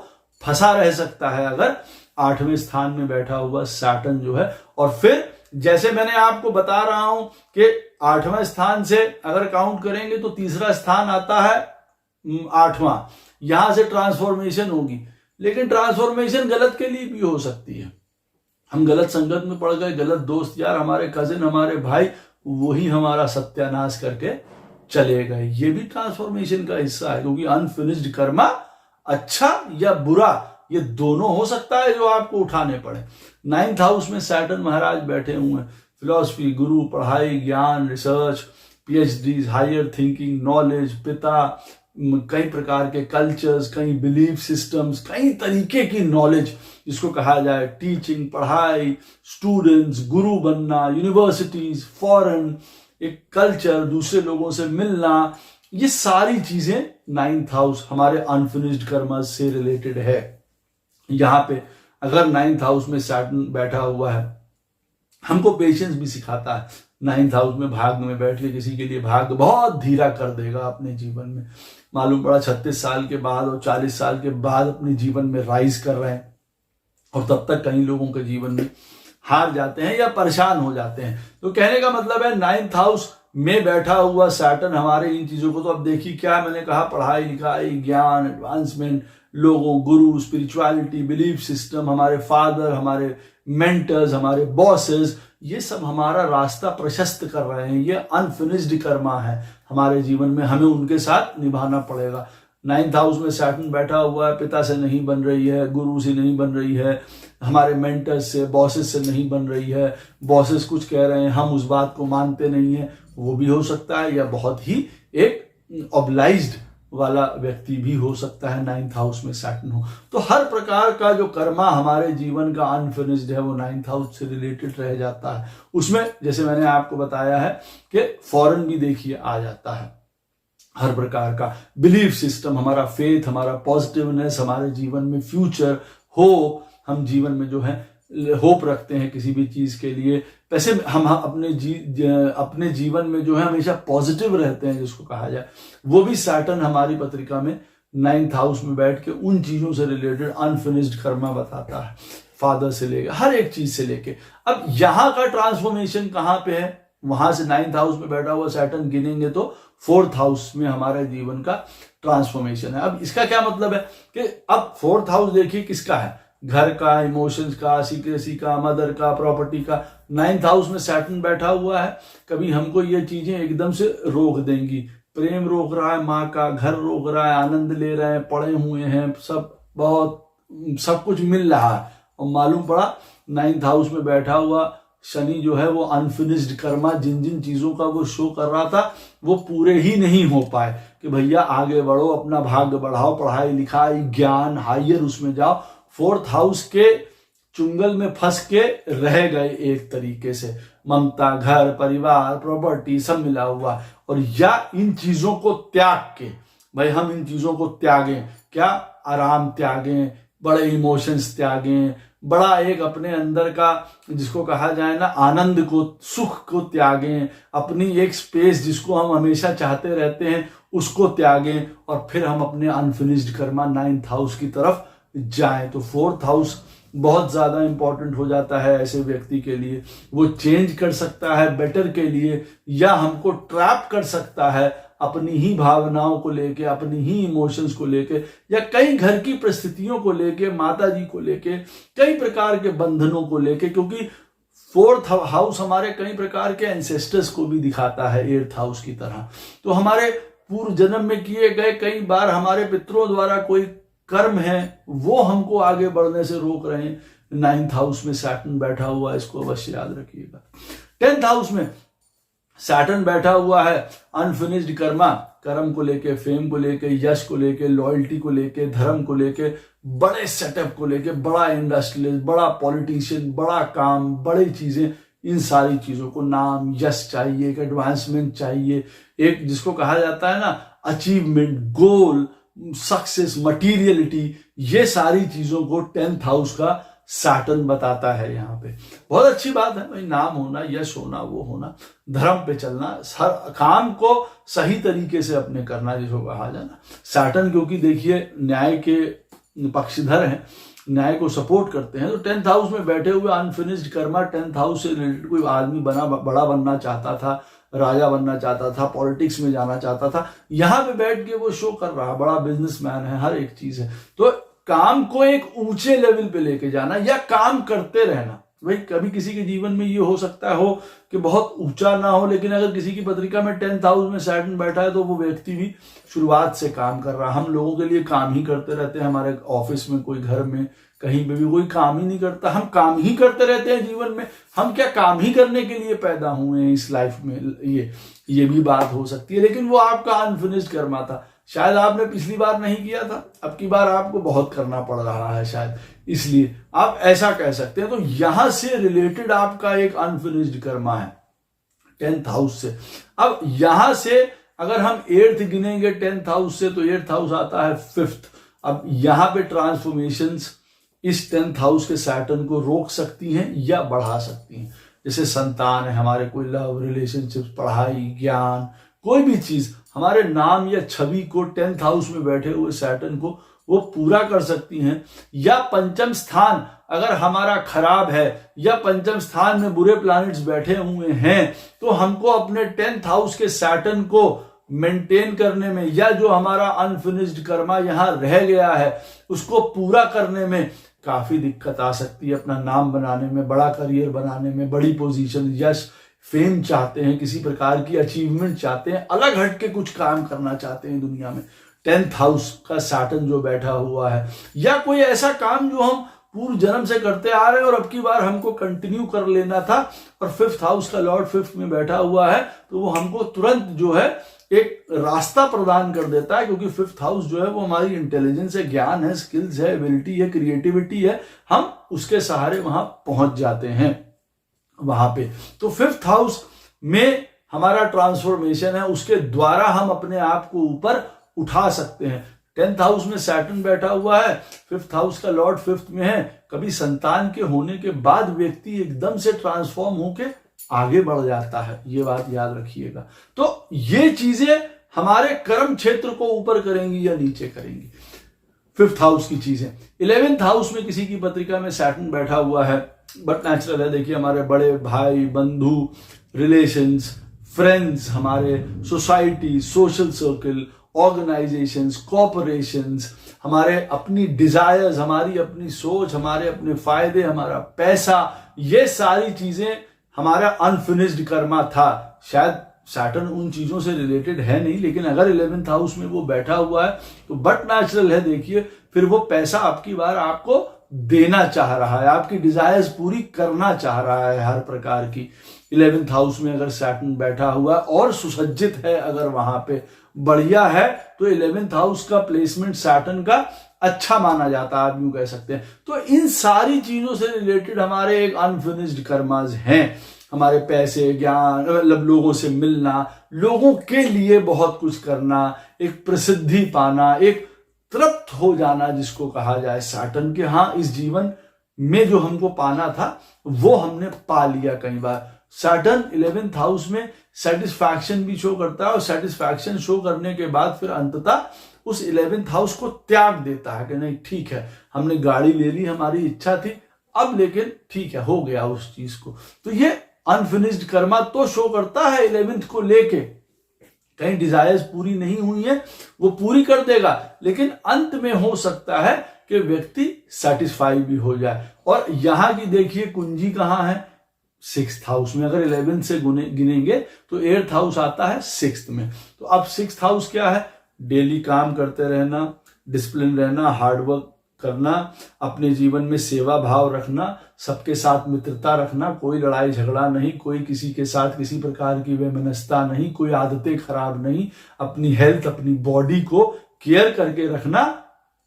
फंसा रह सकता है अगर 8वें स्थान में बैठा हुआ सैटर्न जो है। और फिर जैसे मैंने आपको बता रहा हूं कि 8वें स्थान से अगर काउंट करेंगे तो तीसरा स्थान आता है 8वां, यहां से ट्रांसफॉर्मेशन होगी। लेकिन ट्रांसफॉर्मेशन गलत के लिए भी हो सकती है। हम गलत संगत में पड़ गए, गलत दोस्त यार, हमारे कजिन, हमारे भाई, वही हमारा सत्यानाश करके चले गए। ये भी ट्रांसफॉर्मेशन का हिस्सा है, क्योंकि अनफिनिश्ड कर्मा अच्छा या बुरा ये दोनों हो सकता है जो आपको उठाने पड़े। 9th हाउस में सैटर्न महाराज बैठे हुए हैं। फिलॉसफी, गुरु, पढ़ाई, ज्ञान, research, PhD, higher thinking, knowledge, पिता, कई प्रकार के कल्चर्स, कई बिलीफ सिस्टम्स, कई तरीके की नॉलेज जिसको कहा जाए, टीचिंग, पढ़ाई, स्टूडेंट्स, गुरु बनना, यूनिवर्सिटीज, फॉरेन, एक कल्चर, दूसरे लोगों से मिलना, ये सारी चीजें 9th हाउस हमारे अनफिनिश्ड कर्मा से रिलेटेड है। यहां पे अगर 9th हाउस में सैटर्न बैठा हुआ है, हमको पेशेंस भी सिखाता है। 9th हाउस में भाग्य में बैठ के किसी के लिए भाग्य बहुत धीरा कर देगा अपने जीवन में। मालूम पड़ा 36 साल के बाद और 40 साल के बाद अपने जीवन में राइज कर रहे हैं, और तब तक कई लोगों के जीवन में हार जाते हैं या परेशान हो जाते हैं। तो कहने का मतलब है 9th हाउस में बैठा हुआ सैटर्न हमारे इन चीजों को, तो अब देखिए क्या मैंने कहा, पढ़ाई लिखाई, ज्ञान, एडवांसमेंट, लोगों, गुरु, स्पिरिचुअलिटी, बिलीफ सिस्टम, हमारे फादर, हमारे मेंटर्स, हमारे बॉसेस, ये सब हमारा रास्ता प्रशस्त कर रहे हैं। ये अनफिनिश्ड कर्मा है हमारे जीवन में, हमें उनके साथ निभाना पड़ेगा। 9th हाउस में सैटर्न बैठा हुआ है, पिता से नहीं बन रही है, गुरु से नहीं बन रही है, हमारे मेंटर्स से, बॉसेस से नहीं बन रही है, बॉसेस कुछ कह रहे हैं, हम उस बात को मानते नहीं है, वो भी हो सकता है। या बहुत ही एक ऑब्लाइज्ड वाला व्यक्ति भी हो सकता है 9th हाउस में सैटर्न हो। तो हर प्रकार का जो कर्मा हमारे जीवन का अनफिनिश्ड है वो 9th हाउस से रिलेटेड रह जाता है। उसमें जैसे मैंने आपको बताया है कि फॉरेन भी देखिए आ जाता है। हर प्रकार का बिलीफ सिस्टम, हमारा फेथ, हमारा पॉजिटिवनेस, हमारे जीवन में फ्यूचर, होप, हम जीवन में जो है होप रखते हैं किसी भी चीज के लिए। वैसे हम अपने जीवन में जो है हमेशा पॉजिटिव रहते हैं जिसको कहा जाए, वो भी सैटर्न हमारी पत्रिका में 9th हाउस में बैठ के उन चीजों से रिलेटेड अनफिनिश्ड कर्मा बताता है, फादर से लेके हर एक चीज से लेके। अब यहाँ का ट्रांसफॉर्मेशन कहाँ पे है? वहां से 9th हाउस में बैठा हुआ सैटर्न गिनेंगे तो 4th हाउस में हमारे जीवन का ट्रांसफॉर्मेशन है। अब इसका क्या मतलब है कि अब 4th हाउस देखिए किसका है, घर का, इमोशंस का, सीक्रेसी का, मदर का, प्रॉपर्टी का। 9th हाउस में सैटर्न बैठा हुआ है, कभी हमको ये चीजें एकदम से रोक देंगी। प्रेम रोक रहा है माँ का, घर रोक रहा है, आनंद ले रहे हैं, पड़े हुए हैं, सब कुछ मिल रहा है, और मालूम पड़ा 9th हाउस में बैठा हुआ शनि जो है वो अनफिनिश्ड कर्मा, जिन जिन चीजों का वो शो कर रहा था वो पूरे ही नहीं हो पाए कि भैया आगे बढ़ो, अपना भाग्य बढ़ाओ, पढ़ाई लिखाई, ज्ञान, हायर उसमें जाओ। 4th हाउस के चुंगल में फंस के रह गए एक तरीके से। ममता, घर, परिवार, प्रॉपर्टी सब मिला हुआ, और या इन चीजों को त्याग के, भाई हम इन चीजों को त्यागें, क्या आराम त्यागें, बड़े इमोशंस त्यागें, बड़ा एक अपने अंदर का जिसको कहा जाए ना आनंद को, सुख को त्यागें, अपनी एक स्पेस जिसको हम हमेशा चाहते रहते हैं उसको त्यागें, और फिर हम अपने अनफिनिश्ड कर्मा 9th हाउस की तरफ जाएं। तो 4th हाउस बहुत ज्यादा इंपॉर्टेंट हो जाता है ऐसे व्यक्ति के लिए। वो चेंज कर सकता है बेटर के लिए, या हमको ट्रैप कर सकता है अपनी ही भावनाओं को लेके, अपनी ही इमोशंस को लेके, या कई घर की परिस्थितियों को लेके, माता जी को लेके, कई प्रकार के बंधनों को लेके, क्योंकि 4th हाउस हमारे कई प्रकार के एंसेस्टर्स को भी दिखाता है 8th हाउस की तरह। तो हमारे पूर्व जन्म में किए गए कई बार हमारे पितरों द्वारा कोई कर्म है वो हमको आगे बढ़ने से रोक रहे हैं। 9th हाउस में सैटर्न बैठा हुआ है, इसको अवश्य याद रखिएगा। 10th हाउस में सैटर्न बैठा हुआ है, अनफिनिश्ड कर्मा, कर्म को लेके, फेम को लेके, यश को लेके, लॉयल्टी को लेके, धर्म को लेके, बड़े सेटअप को लेके, बड़ा इंडस्ट्रियलिस्ट, बड़ा पॉलिटिशियन, बड़ा काम, बड़ी चीजें, इन सारी चीजों को नाम, यश चाहिए, एक एडवांसमेंट चाहिए, एक जिसको कहा जाता है ना अचीवमेंट, गोल, सक्सेस, मटीरियलिटी, ये सारी चीजों को 10th हाउस का सैटर्न बताता है। यहाँ पे बहुत अच्छी बात है भाई, नाम होना, यश होना, वो होना, धर्म पे चलना, हर काम को सही तरीके से अपने करना, जिसको कहा जाना सैटर्न, क्योंकि देखिए न्याय के पक्षधर हैं, न्याय को सपोर्ट करते हैं। तो 10th हाउस में बैठे हुए अनफिनिश्ड कर्मा, 10th हाउस से रिलेटेड कोई आदमी बड़ा बनना चाहता था, राजा बनना चाहता था, पॉलिटिक्स में जाना चाहता था, यहाँ पे बैठ के वो शो कर रहा है, बड़ा बिजनेसमैन है, हर एक चीज है। तो काम को एक ऊंचे लेवल पे लेके जाना या काम करते रहना, भाई कभी किसी के जीवन में ये हो सकता हो कि बहुत ऊंचा ना हो, लेकिन अगर किसी की पत्रिका में 10th हाउस में सैटर्न बैठा है तो वो व्यक्ति भी शुरुआत से काम कर रहा है। हम लोगों के लिए काम ही करते रहते हैं, हमारे ऑफिस में, कोई घर में, कहीं पे भी कोई काम ही नहीं करता, हम काम ही करते रहते हैं जीवन में। हम क्या काम ही करने के लिए पैदा हुए हैं इस लाइफ में, ये भी बात हो सकती है। लेकिन वो आपका अनफिनिश्ड कर्मा था, शायद आपने पिछली बार नहीं किया था, अब की बार आपको बहुत करना पड़ रहा है शायद, इसलिए आप ऐसा कह सकते हैं। तो यहां से रिलेटेड आपका एक अनफिनिश्ड कर्मा है 10th हाउस से। अब यहां से अगर हम 8th गिनेंगे 10th हाउस से, तो 8th हाउस आता है 5th। अब यहां पे ट्रांसफॉर्मेशंस इस 10th हाउस के सैटर्न को रोक सकती हैं या बढ़ा सकती हैं। जैसे संतान है हमारे, कोई लव, रिलेशनशिप, पढ़ाई, ज्ञान, कोई भी चीज हमारे नाम या छवि को 10th हाउस में बैठे हुए सैटर्न को वो पूरा कर सकती हैं। या पंचम स्थान अगर हमारा खराब है या पंचम स्थान में बुरे प्लैनेट्स बैठे हुए हैं, तो हमको अपने 10th हाउस के सैटर्न को मेंटेन करने में, या जो हमारा अनफिनिश्ड कर्मा यहां रह गया है उसको पूरा करने में काफी दिक्कत आ सकती है। अपना नाम बनाने में, बड़ा करियर बनाने में, बड़ी पोजीशन, यश, फेम चाहते हैं, किसी प्रकार की अचीवमेंट चाहते हैं, अलग हट के कुछ काम करना चाहते हैं दुनिया में, 10th हाउस का सैटर्न जो बैठा हुआ है, या कोई ऐसा काम जो हम पूर्व जन्म से करते आ रहे हैं और अब की बार हमको कंटिन्यू कर लेना था, और 5th हाउस का लॉर्ड 5th में बैठा हुआ है, तो वो हमको तुरंत जो है एक रास्ता प्रदान कर देता है। क्योंकि 5th हाउस जो है वो हमारी इंटेलिजेंस है, ज्ञान है, स्किल्स है, एबिलिटी है, क्रिएटिविटी है, हम उसके सहारे वहां पहुंच जाते हैं वहां पे। तो 5th हाउस में हमारा ट्रांसफॉर्मेशन है, उसके द्वारा हम अपने आप को ऊपर उठा सकते हैं। 10th हाउस में सैटर्न बैठा हुआ है, 5th हाउस का लॉर्ड 5th में है, कभी संतान के होने के बाद व्यक्ति एकदम से ट्रांसफॉर्म होके आगे बढ़ जाता है, ये बात याद रखिएगा। तो ये चीजें हमारे कर्म क्षेत्र को ऊपर करेंगी या नीचे करेंगी, 5th हाउस की चीजें। 11th हाउस में किसी की पत्रिका में सैटर्न बैठा हुआ है, बट नेचुरल है, देखिए हमारे बड़े भाई, बंधु, रिलेशंस, फ्रेंड्स, हमारे society, social circle, organisations, corporations, हमारे अपनी डिजायर्स, हमारी अपनी सोच, हमारे अपने फायदे, हमारा पैसा, ये सारी चीजें हमारा अनफिनिश्ड कर्मा था। शायद सैटर्न उन चीजों से रिलेटेड है नहीं, लेकिन अगर 11th हाउस में वो बैठा हुआ है तो बट नेचुरल है, देखिए फिर वो पैसा आपकी बार आपको देना चाह रहा है, आपकी डिजायर्स पूरी करना चाह रहा है हर प्रकार की। 11th हाउस में अगर सैटर्न बैठा हुआ और सुसज्जित है, अगर वहां पे बढ़िया है, तो 11th हाउस का प्लेसमेंट सैटर्न का अच्छा माना जाता है, आप यूं कह सकते हैं। तो इन सारी चीजों से रिलेटेड हमारे एक अनफिनिश्ड कर्मास हैं। हमारे पैसे, ज्ञान, मतलब लोगों से मिलना, लोगों के लिए बहुत कुछ करना, एक प्रसिद्धि पाना, एक तृप्त हो जाना जिसको कहा जाए सैटर्न के, हाँ इस जीवन में जो हमको पाना था वो हमने पा लिया कई बार। सैटर्न 11th हाउस में सेटिस्फैक्शन भी शो करता है, और सेटिस्फैक्शन शो करने के बाद फिर अंततः उस 11th हाउस को त्याग देता है कि नहीं ठीक है, हमने गाड़ी ले ली, हमारी इच्छा थी अब, लेकिन ठीक है हो गया उस चीज को। तो ये अनफिनिश्ड कर्मा तो शो करता है 11th को लेके, कहीं डिजायर्स पूरी नहीं हुई है वो पूरी कर देगा, लेकिन अंत में हो सकता है कि व्यक्ति सेटिस्फाई भी हो जाए। और यहां की देखिए कुंजी कहां है, 6th हाउस में। अगर 11th से गिनेंगे तो 8th हाउस आता है 6th में। तो अब 6th हाउस क्या है, डेली काम करते रहना, डिसिप्लिन रहना, हार्डवर्क करना, अपने जीवन में सेवा भाव रखना, सबके साथ मित्रता रखना, कोई लड़ाई झगड़ा नहीं, कोई किसी के साथ किसी प्रकार की वैमनस्यता नहीं, कोई आदतें खराब नहीं, अपनी हेल्थ, अपनी बॉडी को केयर करके रखना।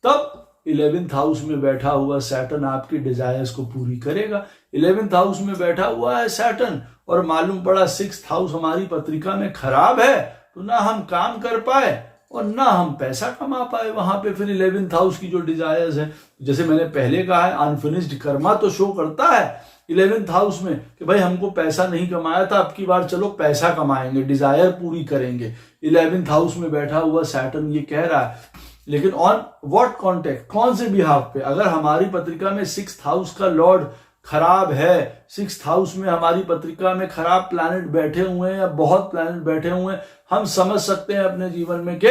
तब 11th हाउस में बैठा हुआ सैटर्न आपकी डिजायर्स को पूरी करेगा। 11th हाउस में बैठा हुआ है सैटर्न और मालूम पड़ा 6th हाउस हमारी पत्रिका में खराब है, तो ना हम काम कर पाए और ना हम पैसा कमा पाए वहां पे। फिर 11th हाउस की जो डिजायर्स है, जैसे मैंने पहले कहा है, अनफिनिश्ड कर्मा तो शो करता है 11th हाउस में कि भाई हमको पैसा नहीं कमाया था, अब की बार चलो पैसा कमाएंगे, डिजायर पूरी करेंगे। 11th हाउस में बैठा हुआ सैटर्न ये कह रहा है, लेकिन ऑन व्हाट कॉन्टेक्ट, कौन से बिहाफ पे? अगर हमारी पत्रिका में 6th हाउस का लॉर्ड खराब है, 6th हाउस में हमारी पत्रिका में खराब प्लैनेट बैठे हुए हैं या बहुत प्लैनेट बैठे हुए हैं, हम समझ सकते हैं अपने जीवन में कि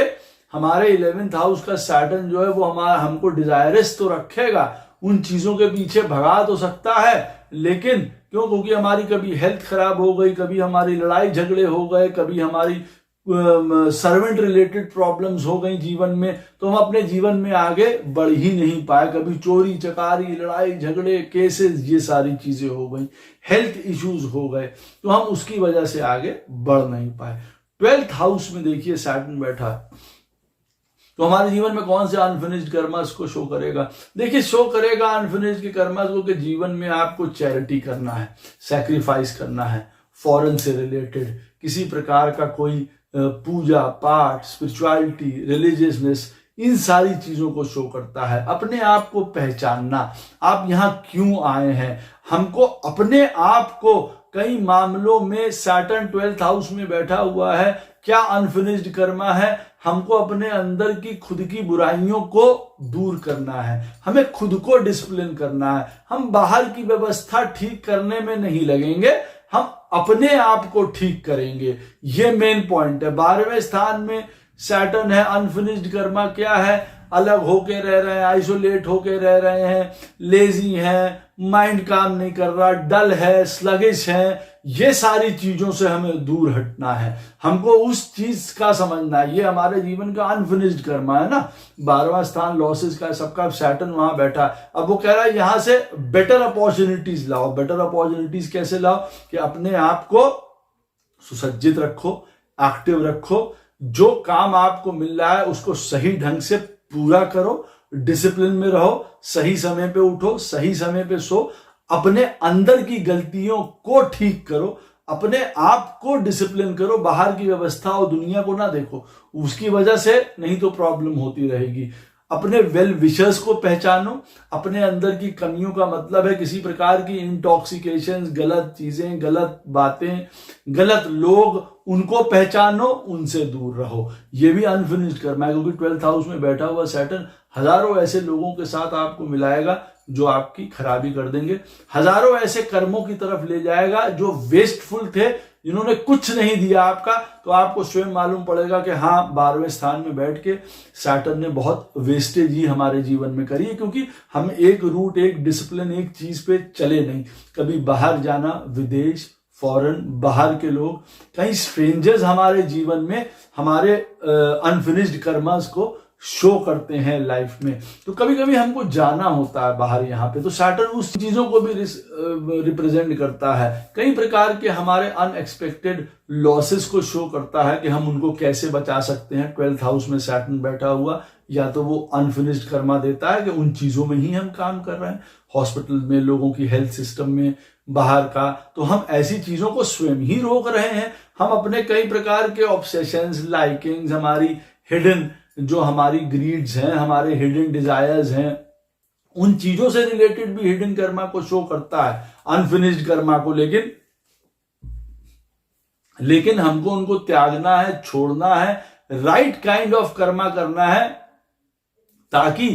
हमारे 11th हाउस का सैटर्न जो है वो हमको डिजायरस तो रखेगा, उन चीजों के पीछे भगा तो सकता है, लेकिन क्यों? क्योंकि हमारी कभी हेल्थ खराब हो गई, कभी हमारी लड़ाई झगड़े हो गए, कभी हमारी सर्वेंट रिलेटेड प्रॉब्लम्स हो गई जीवन में, तो हम अपने जीवन में आगे बढ़ ही नहीं पाए। कभी चोरी चकारी, लड़ाई झगड़े, केसेस, ये सारी चीजें हो गई, हेल्थ इश्यूज हो गए, तो हम उसकी वजह से आगे बढ़ नहीं पाए। 12th हाउस में देखिए सैटर्न बैठा है, तो हमारे जीवन में कौन से अनफिनिश्ड कर्मास को शो करेगा? देखिए शो करेगा अनफिनिश्ड के कर्मास को कि जीवन में आपको चैरिटी करना है, सैक्रिफाइस करना है, फॉरेन से रिलेटेड किसी प्रकार का कोई पूजा पाठ, स्पिरिचुअलिटी, रिलीजियसनेस, इन सारी चीजों को शो करता है। अपने आप को पहचानना, आप यहां क्यों आए हैं, हमको अपने आप को, कई मामलों में सैटर्न 12th हाउस में बैठा हुआ है, क्या अनफिनिश्ड कर्मा है, हमको अपने अंदर की खुद की बुराइयों को दूर करना है, हमें खुद को डिसिप्लिन करना है। हम बाहर की व्यवस्था ठीक करने में नहीं लगेंगे, हम अपने आप को ठीक करेंगे, ये मेन पॉइंट है। 12वें स्थान में सैटर्न है, अनफिनिश्ड कर्मा क्या है, अलग होके रह रहे हैं, आइसोलेट होके रह रहे हैं, लेजी हैं, माइंड काम नहीं कर रहा, डल है, स्लगिश है, ये सारी चीजों से हमें दूर हटना है, हमको उस चीज का समझना है। ये हमारे जीवन का अनफिनिश्ड कर्मा है ना, 12वां स्थान लॉसेस का, सबका सैटर्न वहां बैठा। अब वो कह रहा है यहां से बेटर अपॉर्चुनिटीज लाओ। बेटर अपॉर्चुनिटीज कैसे लाओ? कि अपने आप को सुसज्जित रखो, एक्टिव रखो, जो काम आपको मिल रहा है उसको सही ढंग से पूरा करो, डिसिप्लिन में रहो, सही समय पे उठो, सही समय पे सो, अपने अंदर की गलतियों को ठीक करो, अपने आप को डिसिप्लिन करो, बाहर की व्यवस्था और दुनिया को ना देखो, उसकी वजह से नहीं तो प्रॉब्लम होती रहेगी। अपने वेल विशर्स को पहचानो, अपने अंदर की कमियों का मतलब है किसी प्रकार की इंटॉक्सिकेशन, गलत चीजें, गलत बातें, गलत लोग, उनको पहचानो, उनसे दूर रहो। ये भी अनफिनिश्ड कर्मा है, क्योंकि 12th हाउस में बैठा हुआ सैटर्न हजारों ऐसे लोगों के साथ आपको मिलाएगा जो आपकी खराबी कर देंगे, हजारों ऐसे कर्मों की तरफ ले जाएगा जो वेस्टफुल थे, जिन्होंने कुछ नहीं दिया आपका। तो आपको स्वयं मालूम पड़ेगा कि हाँ, 12वें स्थान में बैठ के सैटर्न ने बहुत वेस्टेज ही हमारे जीवन में करी है, क्योंकि हम एक रूट, एक डिसिप्लिन, एक चीज पे चले नहीं। कभी बाहर जाना, विदेश, फॉरेन, बाहर के लोग, कई स्ट्रेंजर्स हमारे जीवन में हमारे अनफिनिश्ड कर्मास को शो करते हैं लाइफ में। तो कभी कभी हमको जाना होता है बाहर यहाँ पे, तो सैटर्न उस चीजों को भी रिप्रेजेंट करता है। कई प्रकार के हमारे अनएक्सपेक्टेड लॉसेस को शो करता है कि हम उनको कैसे बचा सकते हैं। 12th हाउस में सैटर्न बैठा हुआ या तो वो अनफिनिश्ड कर्मा देता है कि उन चीजों में ही हम काम कर रहे हैं, हॉस्पिटल में, लोगों की हेल्थ सिस्टम में, बाहर का, तो हम ऐसी चीजों को स्वयं ही रोक रहे हैं। हम अपने कई प्रकार के ऑब्सेशंस, लाइकिंग्स, हमारी हिडन जो हमारी ग्रीड्स हैं, हमारे हिडन डिजायर्स हैं, उन चीजों से रिलेटेड भी हिडन कर्मा को शो करता है, अनफिनिश्ड कर्मा को। लेकिन हमको उनको त्यागना है, छोड़ना है, राइट काइंड ऑफ कर्मा करना है, ताकि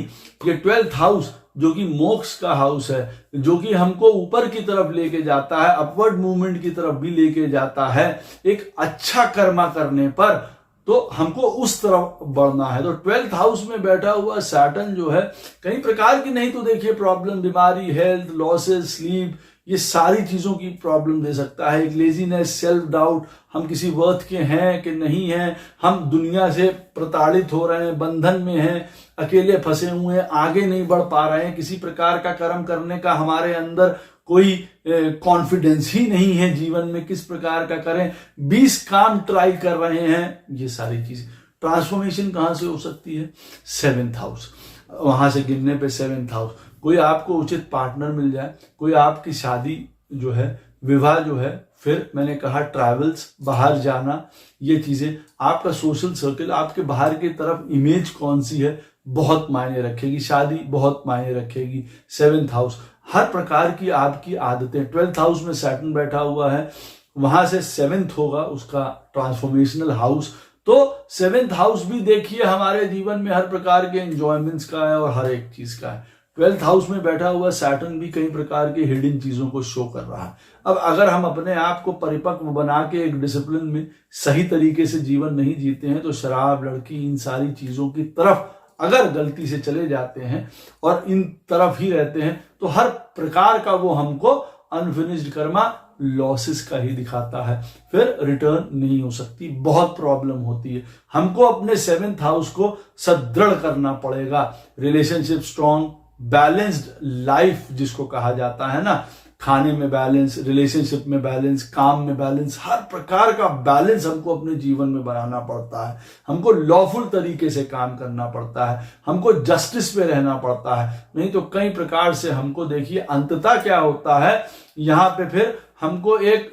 ये 12th हाउस जो कि मोक्ष का हाउस है, जो कि हमको ऊपर की तरफ लेके जाता है, अपवर्ड मूवमेंट की तरफ भी लेके जाता है, एक अच्छा कर्मा करने पर तो हमको उस तरफ बढ़ना है। तो 12th हाउस में बैठा हुआ सैटर्न जो है कई प्रकार की, नहीं तो देखिए प्रॉब्लम, बीमारी, हेल्थ, लॉसेस, स्लीप, ये सारी चीजों की प्रॉब्लम दे सकता है। एक लेजीनेस, सेल्फ डाउट, हम किसी वर्थ के हैं कि नहीं हैं, हम दुनिया से प्रताड़ित हो रहे हैं, बंधन में हैं, अकेले फंसे हुए हैं, आगे नहीं बढ़ पा रहे हैं, किसी प्रकार का कर्म करने का हमारे अंदर कोई कॉन्फिडेंस ही नहीं है जीवन में, किस प्रकार का करें, 20 काम ट्राई कर रहे हैं। ये सारी चीज ट्रांसफॉर्मेशन कहां से हो सकती है? 7th हाउस, वहां से गिनने पे 7th हाउस। कोई आपको उचित पार्टनर मिल जाए, कोई आपकी शादी जो है, विवाह जो है, फिर मैंने कहा ट्रैवल्स, बाहर जाना, ये चीजें, आपका सोशल सर्कल, आपके बाहर की तरफ इमेज कौन सी है, बहुत मायने रखेगी। शादी बहुत मायने रखेगी। 7th हाउस, हर प्रकार की आपकी आदतें। 12th हाउस में सैटर्न बैठा हुआ है, वहां से 7th होगा उसका ट्रांसफॉर्मेशनल हाउस। तो 7th हाउस भी देखिए हमारे जीवन में हर प्रकार के एंजॉयमेंट्स का है और हर एक चीज का है। 12th हाउस में बैठा हुआ सैटर्न भी कई प्रकार की हिडन चीजों को शो कर रहा है। अब अगर हम अपने आप को परिपक्व बना के एक डिसिप्लिन में सही तरीके से जीवन नहीं जीते हैं, तो शराब, लड़की, इन सारी चीजों की तरफ अगर गलती से चले जाते हैं और इन तरफ ही रहते हैं, तो हर प्रकार का वो हमको अनफिनिश्ड कर्मा, लॉसेस का ही दिखाता है, फिर रिटर्न नहीं हो सकती, बहुत प्रॉब्लम होती है। हमको अपने 7th हाउस को सुदृढ़ करना पड़ेगा। रिलेशनशिप स्ट्रॉन्ग, बैलेंस्ड लाइफ जिसको कहा जाता है ना, खाने में बैलेंस, रिलेशनशिप में बैलेंस, काम में बैलेंस, हर प्रकार का बैलेंस हमको अपने जीवन में बनाना पड़ता है। हमको लॉफुल तरीके से काम करना पड़ता है, हमको जस्टिस पे रहना पड़ता है, नहीं तो कई प्रकार से हमको, देखिए अंततः क्या होता है यहां पे, फिर हमको एक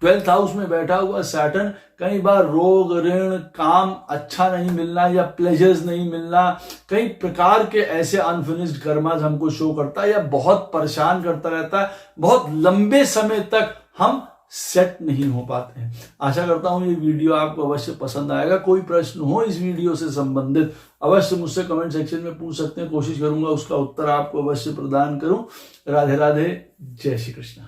12th हाउस में बैठा हुआ सैटर्न कई बार रोग, ऋण, काम अच्छा नहीं मिलना या प्लेजर्स नहीं मिलना, कई प्रकार के ऐसे अनफिनिश्ड कर्मास हमको शो करता है या बहुत परेशान करता रहता है। बहुत लंबे समय तक हम सेट नहीं हो पाते हैं। आशा करता हूं ये वीडियो आपको अवश्य पसंद आएगा। कोई प्रश्न हो इस वीडियो से संबंधित अवश्य मुझसे कमेंट सेक्शन में पूछ सकते हैं, कोशिश करूंगा उसका उत्तर आपको अवश्य प्रदान करूं। राधे राधे, जय श्री कृष्ण।